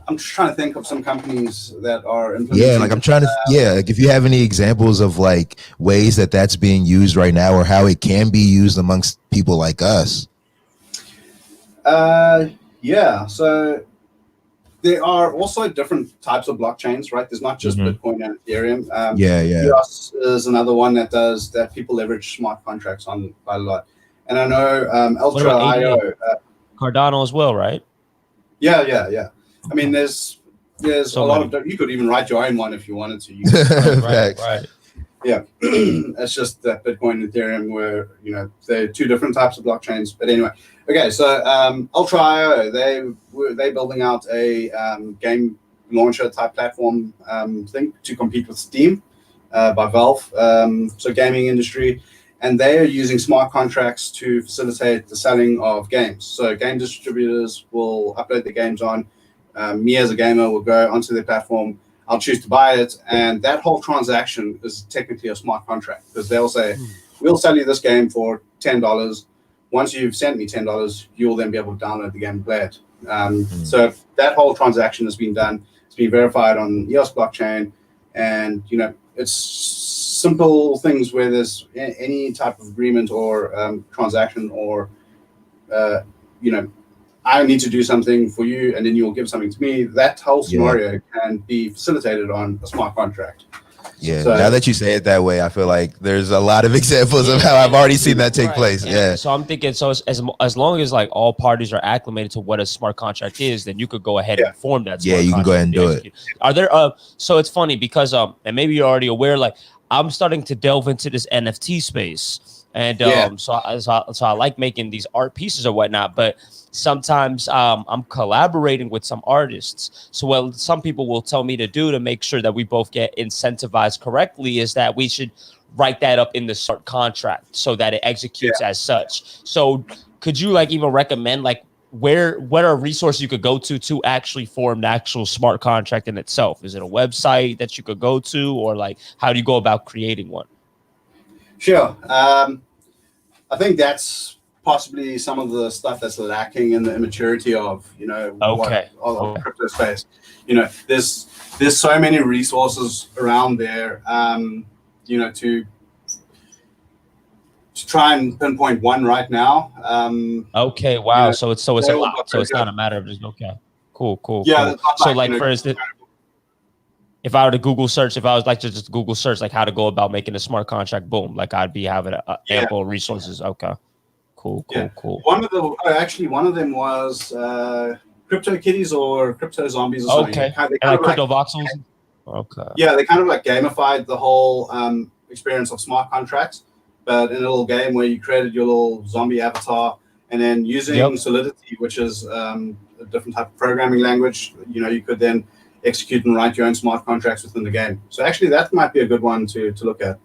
I'm just trying to think of some companies that are implementing. Yeah, like I'm trying to. Like if you have any examples of like ways that that's being used right now, or how it can be used amongst people like us. So there are also different types of blockchains, right? There's not just Bitcoin and Ethereum. EOS is another one that people leverage smart contracts on quite a lot. And I know Ultra IO, Cardano as well, right? Yeah. I mean, there's a lot of. You could even write your own one if you wanted to. Right. Yeah, it's just that Bitcoin and Ethereum were, they're two different types of blockchains. But anyway, okay. So Ultra IO, they're building out a game launcher type platform thing to compete with Steam by Valve. So gaming industry. And they are using smart contracts to facilitate the selling of games. So game distributors will upload the games on. Me as a gamer will go onto their platform. I'll choose to buy it. And that whole transaction is technically a smart contract because they'll say, we'll sell you this game for $10. Once you've sent me $10, you'll then be able to download the game and play it. So that whole transaction has been done. It's been verified on EOS blockchain. And, it's simple things where there's any type of agreement or transaction or I need to do something for you and then you'll give something to me. That whole scenario can be facilitated on a smart contract. Yeah, so, now that you say it that way, I feel like there's a lot of examples of how I've already seen that take place. Yeah. So I'm thinking, so as long as like all parties are acclimated to what a smart contract is, then you could go ahead and form that. Smart you can go ahead and do it. Are there? So it's funny because and maybe you're already aware, like I'm starting to delve into this NFT space, and so I like making these art pieces or whatnot, but sometimes I'm collaborating with some artists. So what some people will tell me to do to make sure that we both get incentivized correctly is that we should write that up in the smart contract so that it executes as such. So could you like even recommend like what are resources you could go to actually form the actual smart contract in itself? Is it a website that you could go to, or like how do you go about creating one? Sure. I think that's possibly some of the stuff that's lacking in the immaturity of of crypto space. There's so many resources around there to try and pinpoint one right now. Wow. So it's a lot. So it's not a matter of just cool. Yeah. Cool. So like for instance, if I were to Google search, if I was like to just Google search like how to go about making a smart contract, boom, like I'd be having ample resources. Okay. Cool. One of them was Crypto Kitties or Crypto Zombies or something. Okay. And Crypto Voxels? Okay. Yeah, they kind of like gamified the whole experience of smart contracts, but in a little game where you created your little zombie avatar and then using Solidity, which is a different type of programming language, you could then execute and write your own smart contracts within the game. So actually that might be a good one to look at.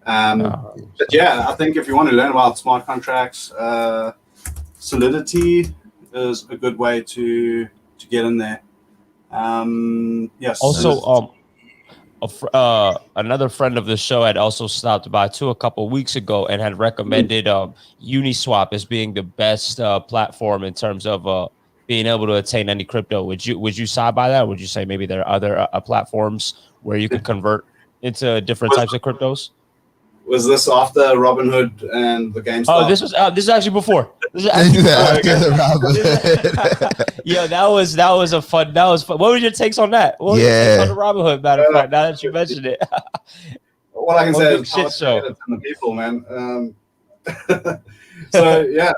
But yeah, I think if you want to learn about smart contracts, Solidity is a good way to get in there. Yes. Also, another friend of the show had also stopped by too a couple of weeks ago and had recommended Uniswap as being the best platform in terms of being able to attain any crypto. Would you side by that? Would you say maybe there are other platforms where you could convert into different types of cryptos? Was this after Robinhood and the GameStop? Oh, this is actually before. This is actually Yo, that was fun. What were your takes on that? What was your takes on the Robinhood, matter of fact, now that you mentioned it? What I can say is shit show. The people, man. So yeah,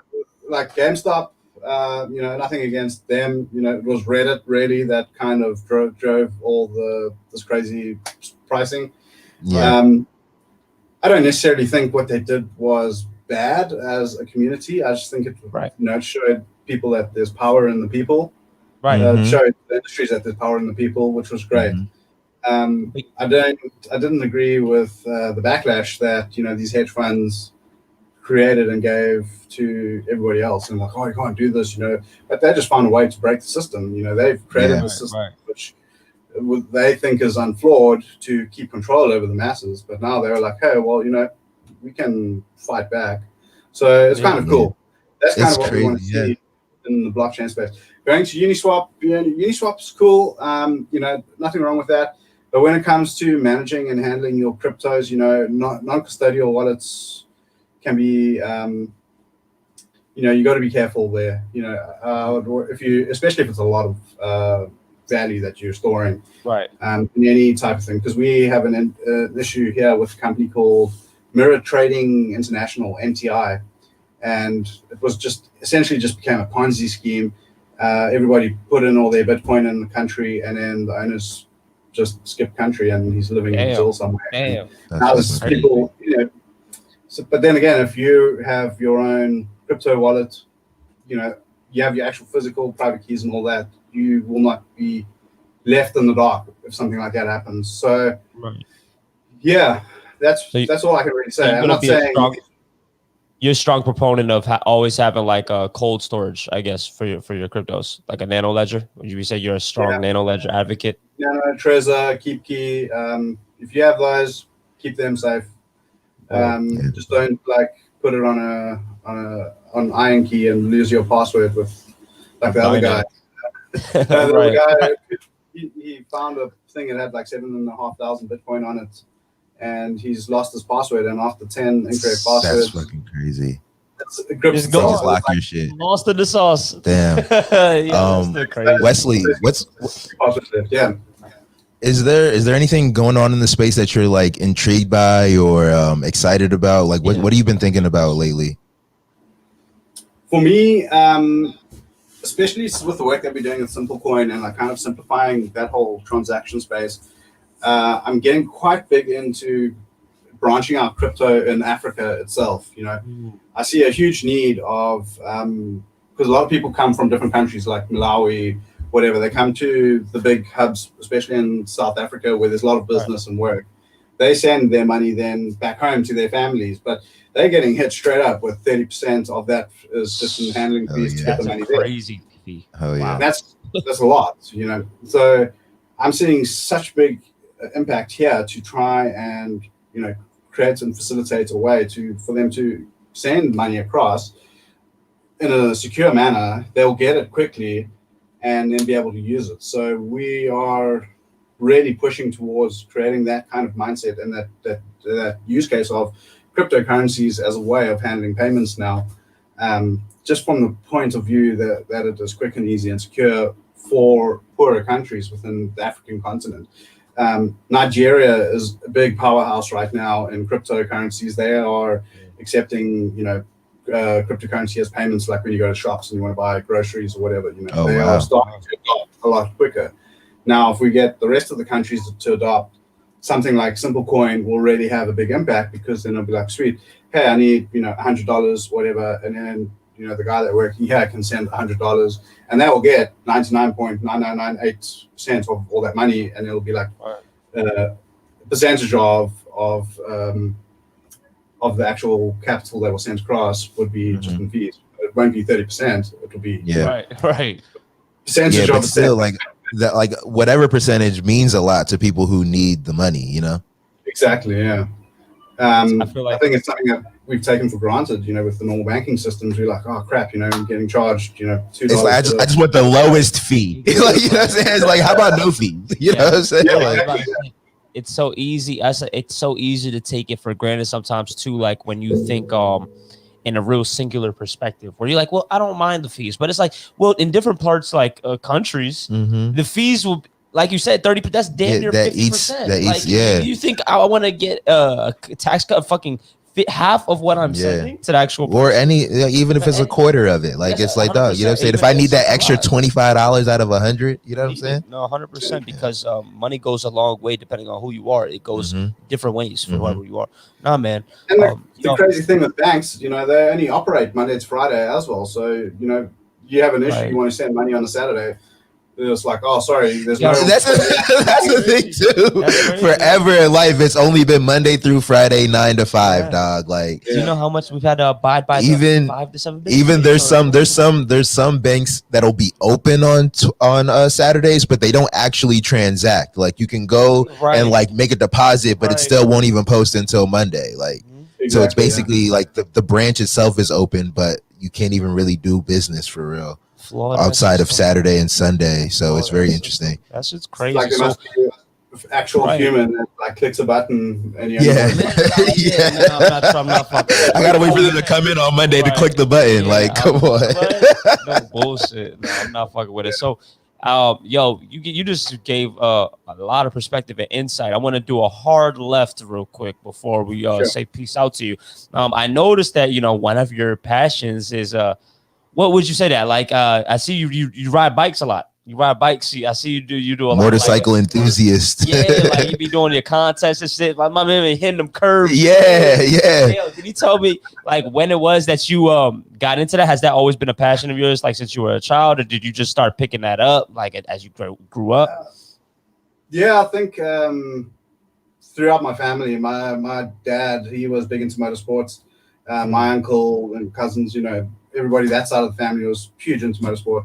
like GameStop, nothing against them. It was Reddit really that kind of drove all this crazy pricing. Yeah. I don't necessarily think what they did was bad as a community. I just think it showed people that there's power in the people. Right. Showed the industries that there's power in the people, which was great. I didn't agree with the backlash that these hedge funds created and gave to everybody else, and like, oh, you can't do this, But they just found a way to break the system. They've created a system which they think is unflawed to keep control over the masses, but now they're like, hey, well, we can fight back. So it's kind of cool. That's kind of what we want to see in the blockchain space. Going to Uniswap, Uniswap's cool. Nothing wrong with that. But when it comes to managing and handling your cryptos, non-custodial wallets can be, you got to be careful there. Especially if it's a lot of value that you're storing, in any type of thing, because we have an issue here with a company called Mirror Trading International, MTI, and it was essentially became a Ponzi scheme. Everybody put in all their Bitcoin in the country, and then the owners just skipped country, and he's living in Brazil somewhere. Damn. Now there's people, but then again, if you have your own crypto wallet, you have your actual physical private keys and all that, you will not be left in the dark if something like that happens. So, yeah, that's all I can really say. I'm not saying you're a strong proponent of always having like a cold storage, I guess, for your cryptos, like a nano ledger. Would you say you're a strong nano ledger advocate? Nano, Trezor, KeepKey. If you have those, keep them safe. Just don't put it on Iron Key and lose your password with like the other guy. The guy, he found a thing that had 7,500 Bitcoin on it, and he's lost his password. And after 10 incorrect passwords, That's fucking crazy. It's gone. Just lock your shit. Lost in the sauce. Damn. Yeah, that's crazy. Wesley, yeah. Is there anything going on in the space that you're like intrigued by or excited about? Like, what have you been thinking about lately? For me, especially with the work that we're doing with SimpleCoin and like kind of simplifying that whole transaction space, I'm getting quite big into branching out crypto in Africa itself. You know, I see a huge need of because a lot of people come from different countries like Malawi, whatever. They come to the big hubs, especially in South Africa, where there's a lot of business and work. They send their money then back home to their families, but they're getting hit straight up with 30% of that is just in handling fees to get the money there. Crazy fee. Oh yeah, that's a lot, you know. So I'm seeing such big impact here to try and, you know, create and facilitate a way for them to send money across in a secure manner. They'll get it quickly and then be able to use it. So we are really pushing towards creating that kind of mindset and that use case of cryptocurrencies as a way of handling payments now, just from the point of view that it is quick and easy and secure for poorer countries within the African continent. Nigeria is a big powerhouse right now in cryptocurrencies. They are accepting, you know, cryptocurrency as payments, like when you go to shops and you want to buy groceries or whatever, you know, they are starting to adopt a lot quicker. Now, if we get the rest of the countries to adopt something like SimpleCoin, will really have a big impact, because then it'll be like, sweet, hey, I need, you know, $100, whatever, and then, you know, the guy that working here can send $100, and that will get 99.9998% of all that money, and it'll be like a percentage of the actual capital that was sent across would be just in fees. It won't be 30%. It will be right. Percentage of but still, like that, like whatever percentage means a lot to people who need the money, you know. Exactly. Yeah. I think it's something that we've taken for granted, you know, with the normal banking systems. We're like, oh crap, you know, I'm getting charged, you know, $2. It's like, I just want the lowest fee. Like, you know what I'm saying? It's like, how about no fees? You know what I'm saying? Like, it's so easy. It's so easy to take it for granted sometimes too. Like when you think in a real singular perspective, where you're like, well, I don't mind the fees, but it's like, well, in different parts, like countries, the fees will, like you said, 30%. That's damn near 50%. Like, you think I want to get a tax cut fucking half of what I'm sending to the actual or any, even if it's a quarter of it, like it's like, dog, you know what I'm saying? If I need that extra $25 out of 100, you know what I'm saying? No, 100%, because money goes a long way depending on who you are. It goes different ways for whoever you are. Nah, man. And the crazy thing with banks, you know, they only operate Monday to Friday as well. So, you know, you have an issue, you want to send money on a Saturday, it's like, oh, sorry, there's no. That's the thing too. Forever in life, it's only been Monday through Friday, 9 to 5, dog. Like, do you know how much we've had to abide by? Even 5 to 7. Even there's some banks that'll be open on Saturdays, but they don't actually transact. Like, you can go and like make a deposit, but it still won't even post until Monday. Like, so it's basically like the branch itself is open, but you can't even really do business for real outside of Saturday and Sunday. So it's very interesting. That's just crazy. Like, there must be an actual human that like clicks a button and I'm not fucking. I gotta wait for them to come in on Monday to click the button. Like, come on. No bullshit. No, I'm not fucking with it. So, yo, you just gave a lot of perspective and insight. I want to do a hard left real quick before we say peace out to you. I noticed that, you know, one of your passions is what would you say that? Like, I see you ride bikes a lot. You ride bikes. I see you do a lot. Motorcycle enthusiast. Yeah, like you be doing your contests and shit. Like my man hitting them curves. Yeah. Can you tell me like when it was that you got into that? Has that always been a passion of yours, like since you were a child, or did you just start picking that up like as you grew up? Yeah, I think throughout my family, my dad, he was big into motorsports. My uncle and cousins, you know, everybody that side of the family was huge into motorsport.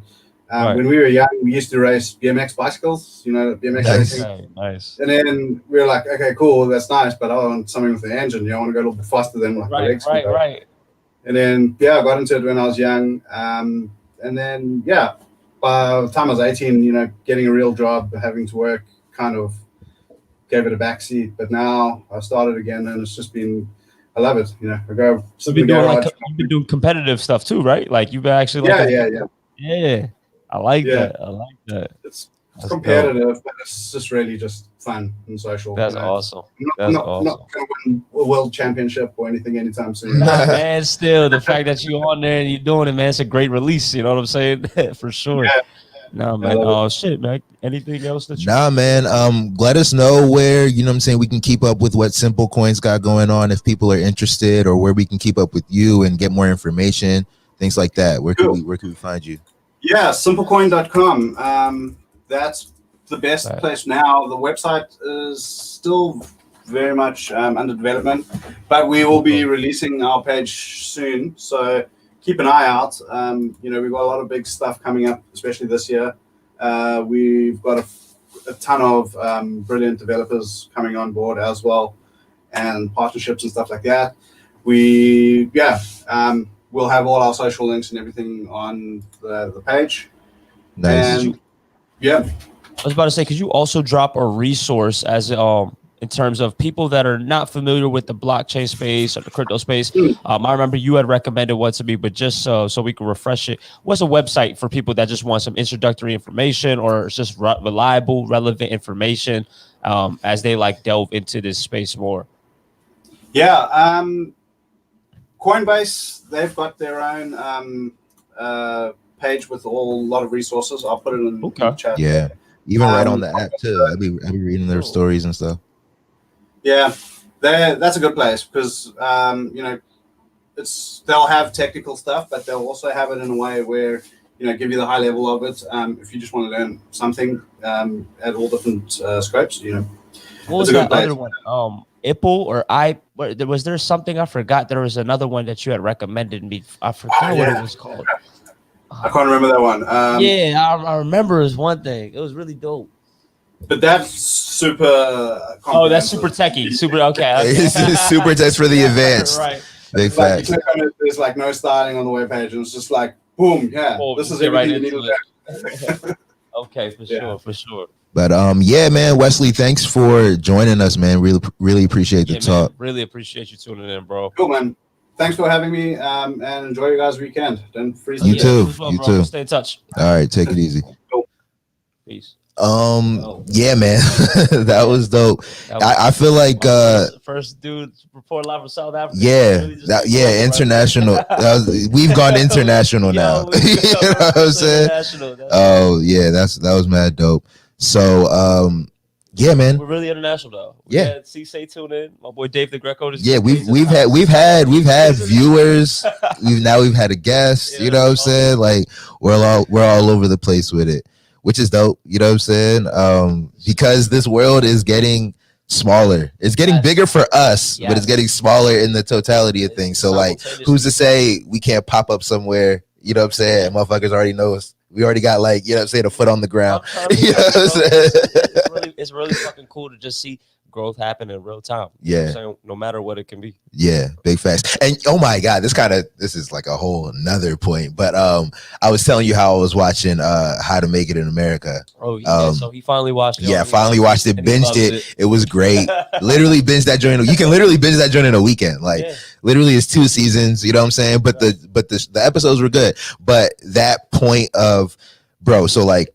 When we were young, we used to race BMX bicycles, you know, BMX racing. Nice. And then we were like, okay, cool, that's nice, but I want something with the engine. You know, I want to go a little bit faster than like my legs. Right. And then, I got into it when I was young. And then, by the time I was 18, you know, getting a real job, having to work kind of gave it a backseat, but now I started again, and it's just been, I love it. You know, I go. You've been doing you've been doing competitive stuff too, right? Like you've been actually like yeah. I like that. I like that. It's competitive, but it's just really just fun and social. That's awesome. I'm not going to win a world championship or anything anytime soon. Nah, man, still the fact that you're on there and you're doing it, man, it's a great release. You know what I'm saying? For sure. Yeah. No, man. Oh, shit, man. Anything else that you... Nah, man. Let us know where, you know what I'm saying, we can keep up with what SimpleCoin's got going on if people are interested, or where we can keep up with you and get more information, things like that. Where can we find you? Yeah, SimpleCoin.com. That's the best place now. The website is still very much under development, but we will be releasing our page soon. So keep an eye out. You know, we've got a lot of big stuff coming up, especially this year. We've got a ton of brilliant developers coming on board as well, and partnerships and stuff like that. We'll have all our social links and everything on the page. Nice. And, I was about to say, could you also drop a resource as in terms of people that are not familiar with the blockchain space or the crypto space? I remember you had recommended one to me, but just so we can refresh it, what's a website for people that just want some introductory information, or just reliable, relevant information as they like delve into this space more? Yeah, Coinbase, they've got their own page with a lot of resources. I'll put it in the chat. Yeah, even right on the app too. I'll be reading their stories and stuff. Yeah, that's a good place because you know, they'll have technical stuff, but they'll also have it in a way where, you know, give you the high level of it. If you just want to learn something at all different scopes, you know. What was that other one? Ipple or was there something I forgot? There was another one that you had recommended me. I forgot what it was called. I can't remember that one. I remember it was one thing. It was really dope. But that's super. Oh, that's super techie. Super okay. It's super tech for the advanced. Right. Big facts. You click on it, there's like no styling on the webpage, and it's just like boom. Yeah, this is everything you need to learn. Okay, for sure. But yeah, man, Wesley, thanks for joining us, man. Really appreciate the talk. Man, really appreciate you tuning in, bro. Cool, man. Thanks for having me, and enjoy your guys' weekend. Don't freeze. You too. You too. Stay in touch. All right, take it easy. Cool. Peace. Yeah, man, that was dope. I feel like first dude report live from South Africa. Yeah, really international. We've gone international now. You know what I'm saying? Oh yeah, that was mad dope. So yeah, man, we're really international though. Yeah, stay tuned in. My boy Dave the Greco. Yeah, we've had viewers. We've had a guest. You know what I'm saying? Like we're all over the place with it, which is dope. You know what I'm saying? Because this world is getting smaller. It's getting bigger for us, but it's getting smaller in the totality of things. So like, who's to say we can't pop up somewhere? You know what I'm saying? Motherfuckers already know us. We already got like, you know what I'm saying, a foot on the ground. You know what I'm saying? It's really fucking cool to just see growth happen in real time. Yeah. You know what I'm saying? No matter what it can be. Yeah, big facts. And oh my God, this is like a whole another point. But I was telling you how I was watching How to Make It in America. Oh yeah. So he finally watched it. Yeah, finally watched it, binged it. It was great. Literally binged that joint. You can literally binge that joint in a weekend. Like literally it's 2 seasons, you know what I'm saying? But the episodes were good. But that point of, bro, so like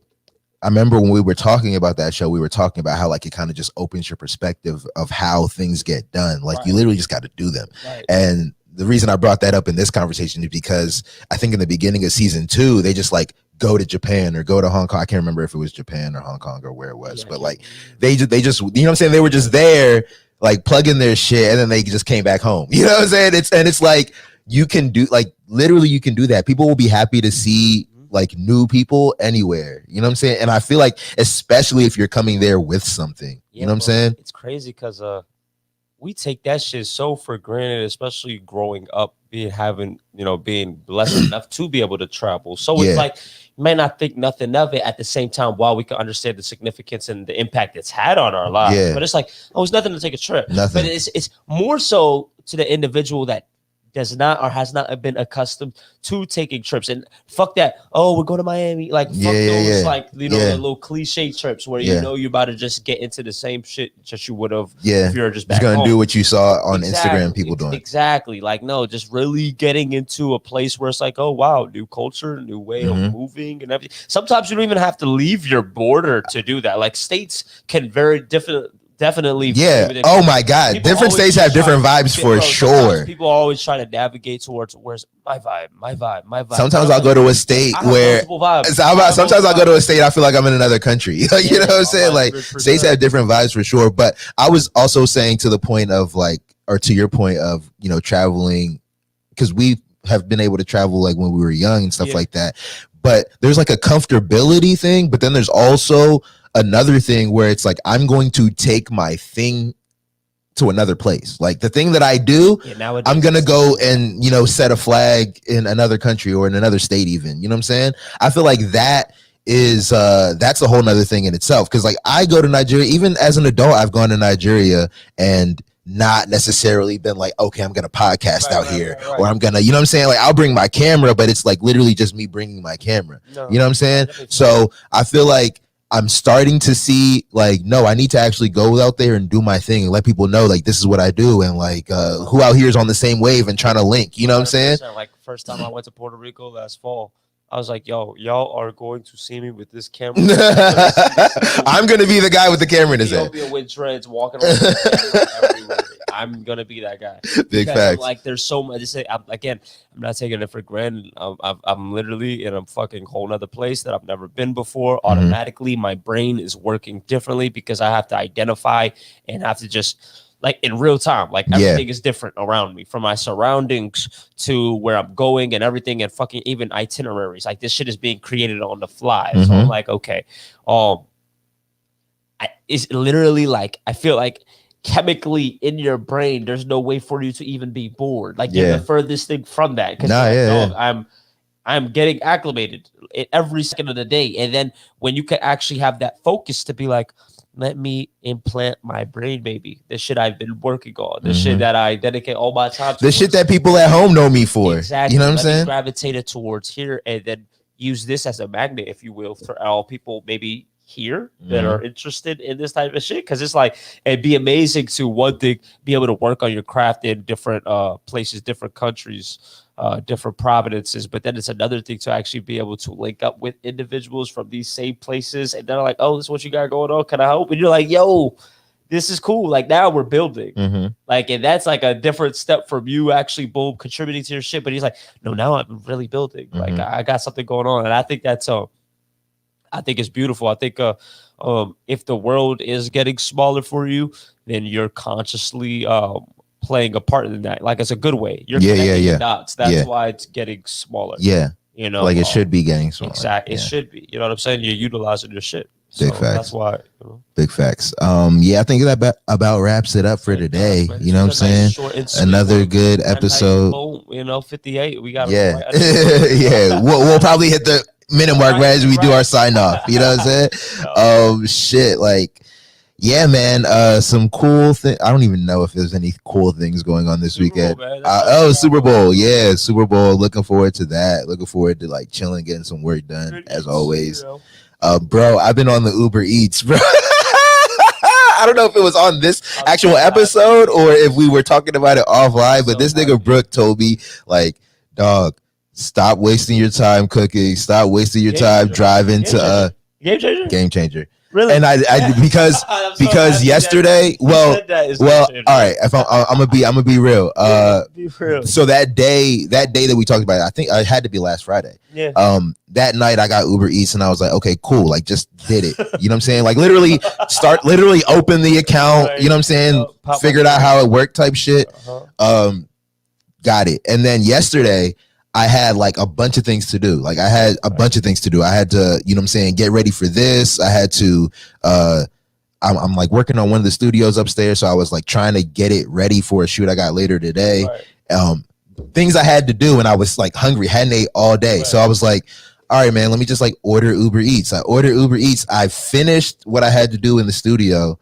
I remember when we were talking about that show, we were talking about how like it kind of just opens your perspective of how things get done. Like you literally just got to do them. Right. And the reason I brought that up in this conversation is because I think in the beginning of season 2, they just like go to Japan or go to Hong Kong. I can't remember if it was Japan or Hong Kong or where it was, but like they just, you know what I'm saying? They were just there, like plugging their shit, and then they just came back home. You know what I'm saying? It's like you can do, like literally you can do that. People will be happy to see like new people anywhere, you know what I'm saying? And I feel like especially if you're coming there with something, you know what I'm saying? It's crazy because we take that shit so for granted, especially growing up, being blessed enough to be able to travel. So it's like you may not think nothing of it at the same time, while we can understand the significance and the impact it's had on our lives. But it's like, it's nothing to take a trip. Nothing. But it's more so to the individual that does not or has not been accustomed to taking trips. And fuck that. Oh, we're going to Miami. Like fuck those like the little cliche trips where you know you're about to just get into the same shit that you would have if you're just back gonna home. do what you saw on Instagram people doing. Exactly. Like no, just really getting into a place where it's like, oh wow, new culture, new way of moving and everything. Sometimes you don't even have to leave your border to do that. Like states can definitely. Oh my God. Different states have different vibes for sure. People always try to navigate towards where's my vibe. Sometimes I'll go to a state where sometimes I'll go to a state I feel like I'm in another country. You know what I'm saying? Like states have different vibes for sure. But I was also saying to the point of like, or to your point of, you know, traveling, because we have been able to travel like when we were young and stuff like that. But there's like a comfortability thing, but then there's also another thing where it's like I'm going to take my thing to another place. Like the thing that I do, I'm gonna go and, you know, set a flag in another country or in another state even. You know what I'm saying? I feel like that is that's a whole nother thing in itself. Because like I go to Nigeria, even as an adult, I've gone to Nigeria and not necessarily been like, okay, I'm gonna podcast out here, or I'm gonna, you know what I'm saying? Like I'll bring my camera, but it's like literally just me bringing my camera. You know what I'm saying? So I feel like I'm starting to see like, no, I need to actually go out there and do my thing and let people know like this is what I do, and like who out here is on the same wave and trying to link. You know what I'm saying? Like first time I went to Puerto Rico last fall, I was like, yo, y'all are going to see me with this camera. I'm gonna be the guy with the camera in his head. With dreads walking around everywhere. I'm gonna be that guy. Big facts. Like there's so much. I'm not taking it for granted. I'm literally in a fucking whole nother place that I've never been before. Automatically, my brain is working differently because I have to identify and have to just like in real time. Like everything is different around me, from my surroundings to where I'm going and everything, and fucking even itineraries. Like this shit is being created on the fly. So I'm like, okay, it's literally like I feel like chemically in your brain, there's no way for you to even be bored. Like you're the furthest thing from that. Because I'm getting acclimated every second of the day. And then when you can actually have that focus to be like, let me implant my brain, baby. The shit I've been working on, the shit that I dedicate all my time to. The shit that people at home know me for. Exactly. You know what I'm saying? Gravitated towards here, and then use this as a magnet, if you will, for all people maybe here that are interested in this type of shit. Because it's like, it'd be amazing to one thing be able to work on your craft in different places, different countries, different provinces, but then it's another thing to actually be able to link up with individuals from these same places, and they're like, oh, this is what you got going on, can I help? And you're like, yo, this is cool. Like now we're building. Like, and that's like a different step from you actually boom contributing to your shit. But he's like, no, now I'm really building. Like I got something going on. And I think that's I think it's beautiful. I think if the world is getting smaller for you, then you're consciously playing a part in that. Like it's a good way. You're connecting the dots. That's why it's getting smaller. You know, like it should be getting smaller. Exactly. It should be. You know what I'm saying? You're utilizing your shit. Big facts. That's why. You know. Big facts. I think that about wraps it up for today. You know what I'm saying? Another good episode. You know, 58. We got We'll probably hit the minute mark right as we do our sign off. You know what I'm saying? Shit. Like, yeah, man. Some cool thing. I don't even know if there's any cool things going on this weekend. Super Bowl. Yeah, Super Bowl. Looking forward to that. Looking forward to like chilling, getting some work done as always. Bro, I've been on the Uber Eats, bro. I don't know if it was on this actual episode or if we were talking about it offline, but this nigga Bruke told me, like, dog, stop wasting your time cooking. Stop wasting your time driving to Game Changer. Really? And I because yesterday, all right, if I'm gonna be real. So that day that we talked about it, I think it had to be last Friday. That night I got Uber Eats and I was like, okay, cool, like just did it. You know what I'm saying? Like literally open the account, you know what I'm saying? Figured out how it worked type shit. Got it. And then yesterday I had like a bunch of things to do. Like I had a bunch of things to do. I had to, you know what I'm saying, get ready for this. I had to, I'm like working on one of the studios upstairs. So I was like trying to get it ready for a shoot I got later today. Things I had to do. And I was like hungry, hadn't ate all day. So I was like, all right, man, let me just like order Uber Eats. I ordered Uber Eats. I finished what I had to do in the studio,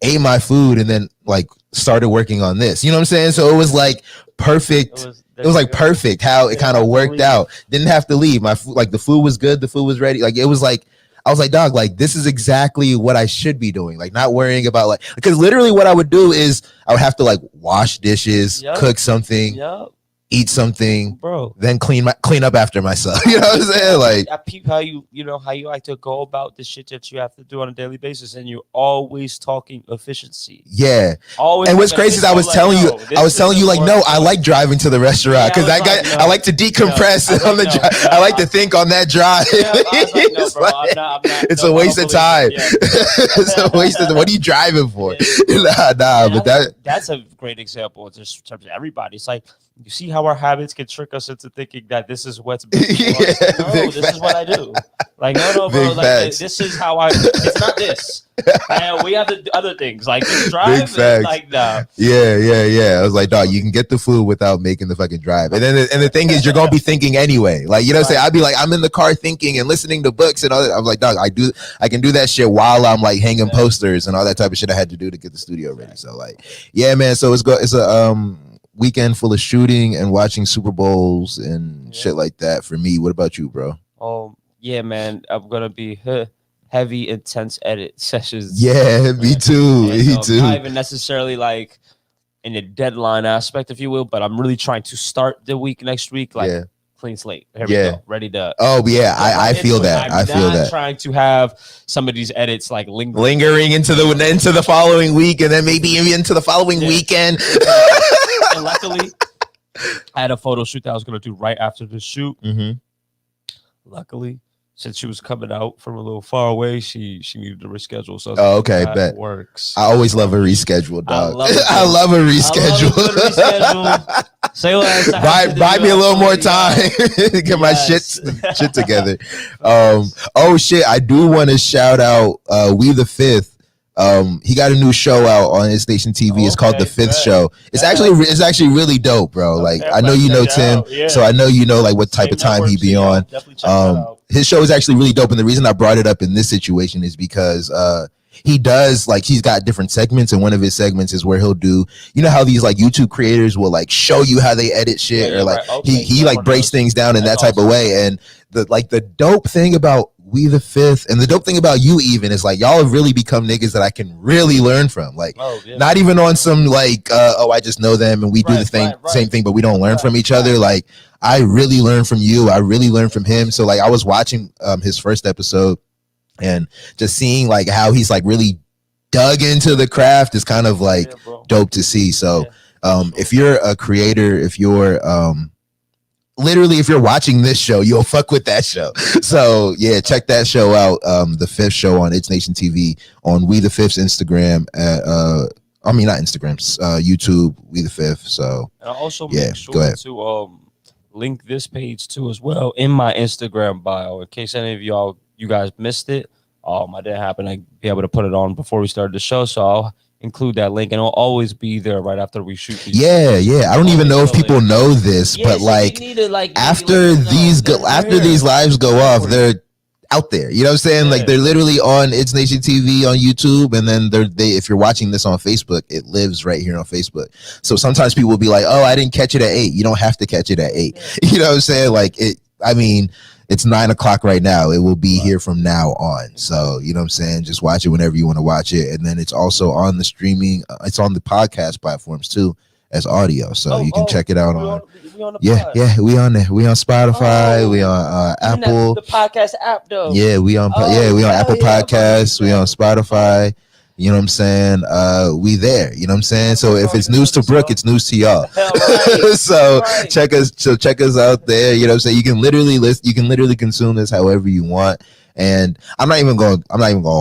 ate my food, and then like started working on this. You know what I'm saying? So it was like perfect. It was like perfect how it kind of worked out. Didn't have to leave. Like the food was good. The food was ready. Like it was like, I was like, dog, like this is exactly what I should be doing. Like not worrying about like, because literally what I would do is I would have to like wash dishes, cook something, eat something, bro, then clean up after myself. You know what I'm saying? Like I peep how you like to go about the shit that you have to do on a daily basis, and you're always talking efficiency. Yeah. Always. And what's crazy is I was telling you like, no, I like driving to the restaurant because I like to decompress on the drive. I like to think on that drive. It's a waste of time. It's a waste of. What are you driving for? But that's a great example. Just in terms of everybody, it's like. You see how our habits can trick us into thinking that this is what's best for us. No, this is what I do. Like, no, bro. Like, this is how it's not this. And we have to do other things. Like, just drive. And like, nah. Yeah. I was like, dog, you can get the food without making the fucking drive. And then the thing is, you're going to be thinking anyway. Like, you know what I'm saying? I'd be like, I'm in the car thinking and listening to books and all that. I'm like, dog, I can do that shit while I'm like hanging posters and all that type of shit I had to do to get the studio ready. So, like, yeah, man. So it's a, weekend full of shooting and watching Super Bowls and shit like that for me. What about you, bro? Yeah, man. I'm gonna be heavy, intense edit sessions. Yeah, me too. Me too. Not even necessarily like in the deadline aspect, if you will, but I'm really trying to start the week next week like clean slate. Here we go. Ready to. Oh yeah, I feel that. I feel that. Trying to have some of these edits like lingering into the following week, and then maybe even into the following weekend. And luckily, I had a photo shoot that I was going to do right after the shoot. Mm-hmm. Luckily, since she was coming out from a little far away, she needed to reschedule. So okay, bet works. I always love a reschedule, dog. I love a reschedule. Say less. Buy me a little more time to get my shit together. Oh shit! I do want to shout out We the Fifth. He got a new show out on ItsNation TV. It's called The Fifth Show. It's actually really dope, bro. Like I know you know Tim, so I know you know like what type of time he be on. His show is actually really dope, and the reason I brought it up in this situation is because he does like he's got different segments, and one of his segments is where he'll do, you know how these like YouTube creators will like show you how they edit shit, or like he like breaks things down in that type of way. And the dope thing about We the Fifth, and the dope thing about you even is like y'all have really become niggas that I can really learn from. Like not even on some like I just know them and we do the same thing, but we don't learn from each other. Like I really learn from you. I really learn from him. So like I was watching his first episode and just seeing like how he's like really dug into the craft is kind of like dope to see. So if you're a creator, if you're literally, if you're watching this show, you'll fuck with that show. So yeah, check that show out. The Fifth Show on ItsNation TV, on We the Fifth's Instagram. Not Instagram, YouTube. We the Fifth. So and I also make sure to link this page too as well in my Instagram bio in case any of you guys missed it. I didn't happen to be able to put it on before we started the show, so I'll include that link, and it'll always be there right after we shoot these. Yeah. I don't even know if people know this, but like after these lives go off, they're out there. You know what I'm saying? Like they're literally on ItsNation TV on YouTube, and then if you're watching this on Facebook, it lives right here on Facebook. So sometimes people will be like, "Oh, I didn't catch it at 8." You don't have to catch it at 8. You know what I'm saying? Like it. I mean, it's 9:00 right now. It will be here from now on. So, you know what I'm saying? Just watch it whenever you want to watch it. And then it's also on the streaming. It's on the podcast platforms too as audio. So you can check it out on. We on there. We on Spotify. We on Apple. The podcast app though. Yeah, we on Apple Podcasts. We on Spotify. You know what I'm saying? We there. You know what I'm saying? So if it's news to Bruke, it's news to y'all. So check us out there. You know what I'm saying? You can literally consume this however you want. And I'm not even gonna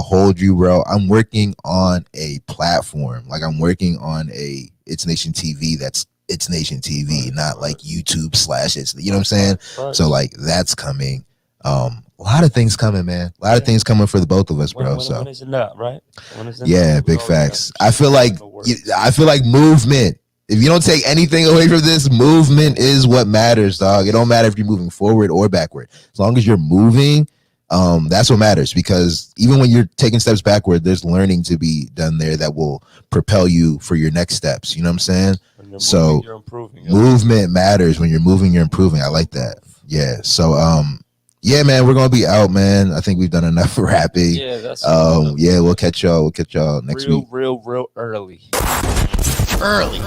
hold you, bro. I'm working on a platform. Like I'm working on a ItsNation TV that's ItsNation TV, not like YouTube / it's, you know what I'm saying? So like that's coming. A lot of things coming, man. A lot of things coming for the both of us, bro. When is it not, right? Big facts. I feel like movement. If you don't take anything away from this, movement is what matters, dog. It don't matter if you're moving forward or backward. As long as you're moving, That's what matters, because even when you're taking steps backward, there's learning to be done there that will propel you for your next steps. You know what I'm saying? So you're improving. Movement matters. When you're moving, you're improving. I like that. Yeah. So yeah, man, we're gonna be out, man. I think we've done enough rapping. Yeah, that's yeah, we'll catch y'all next week. Real early. Early.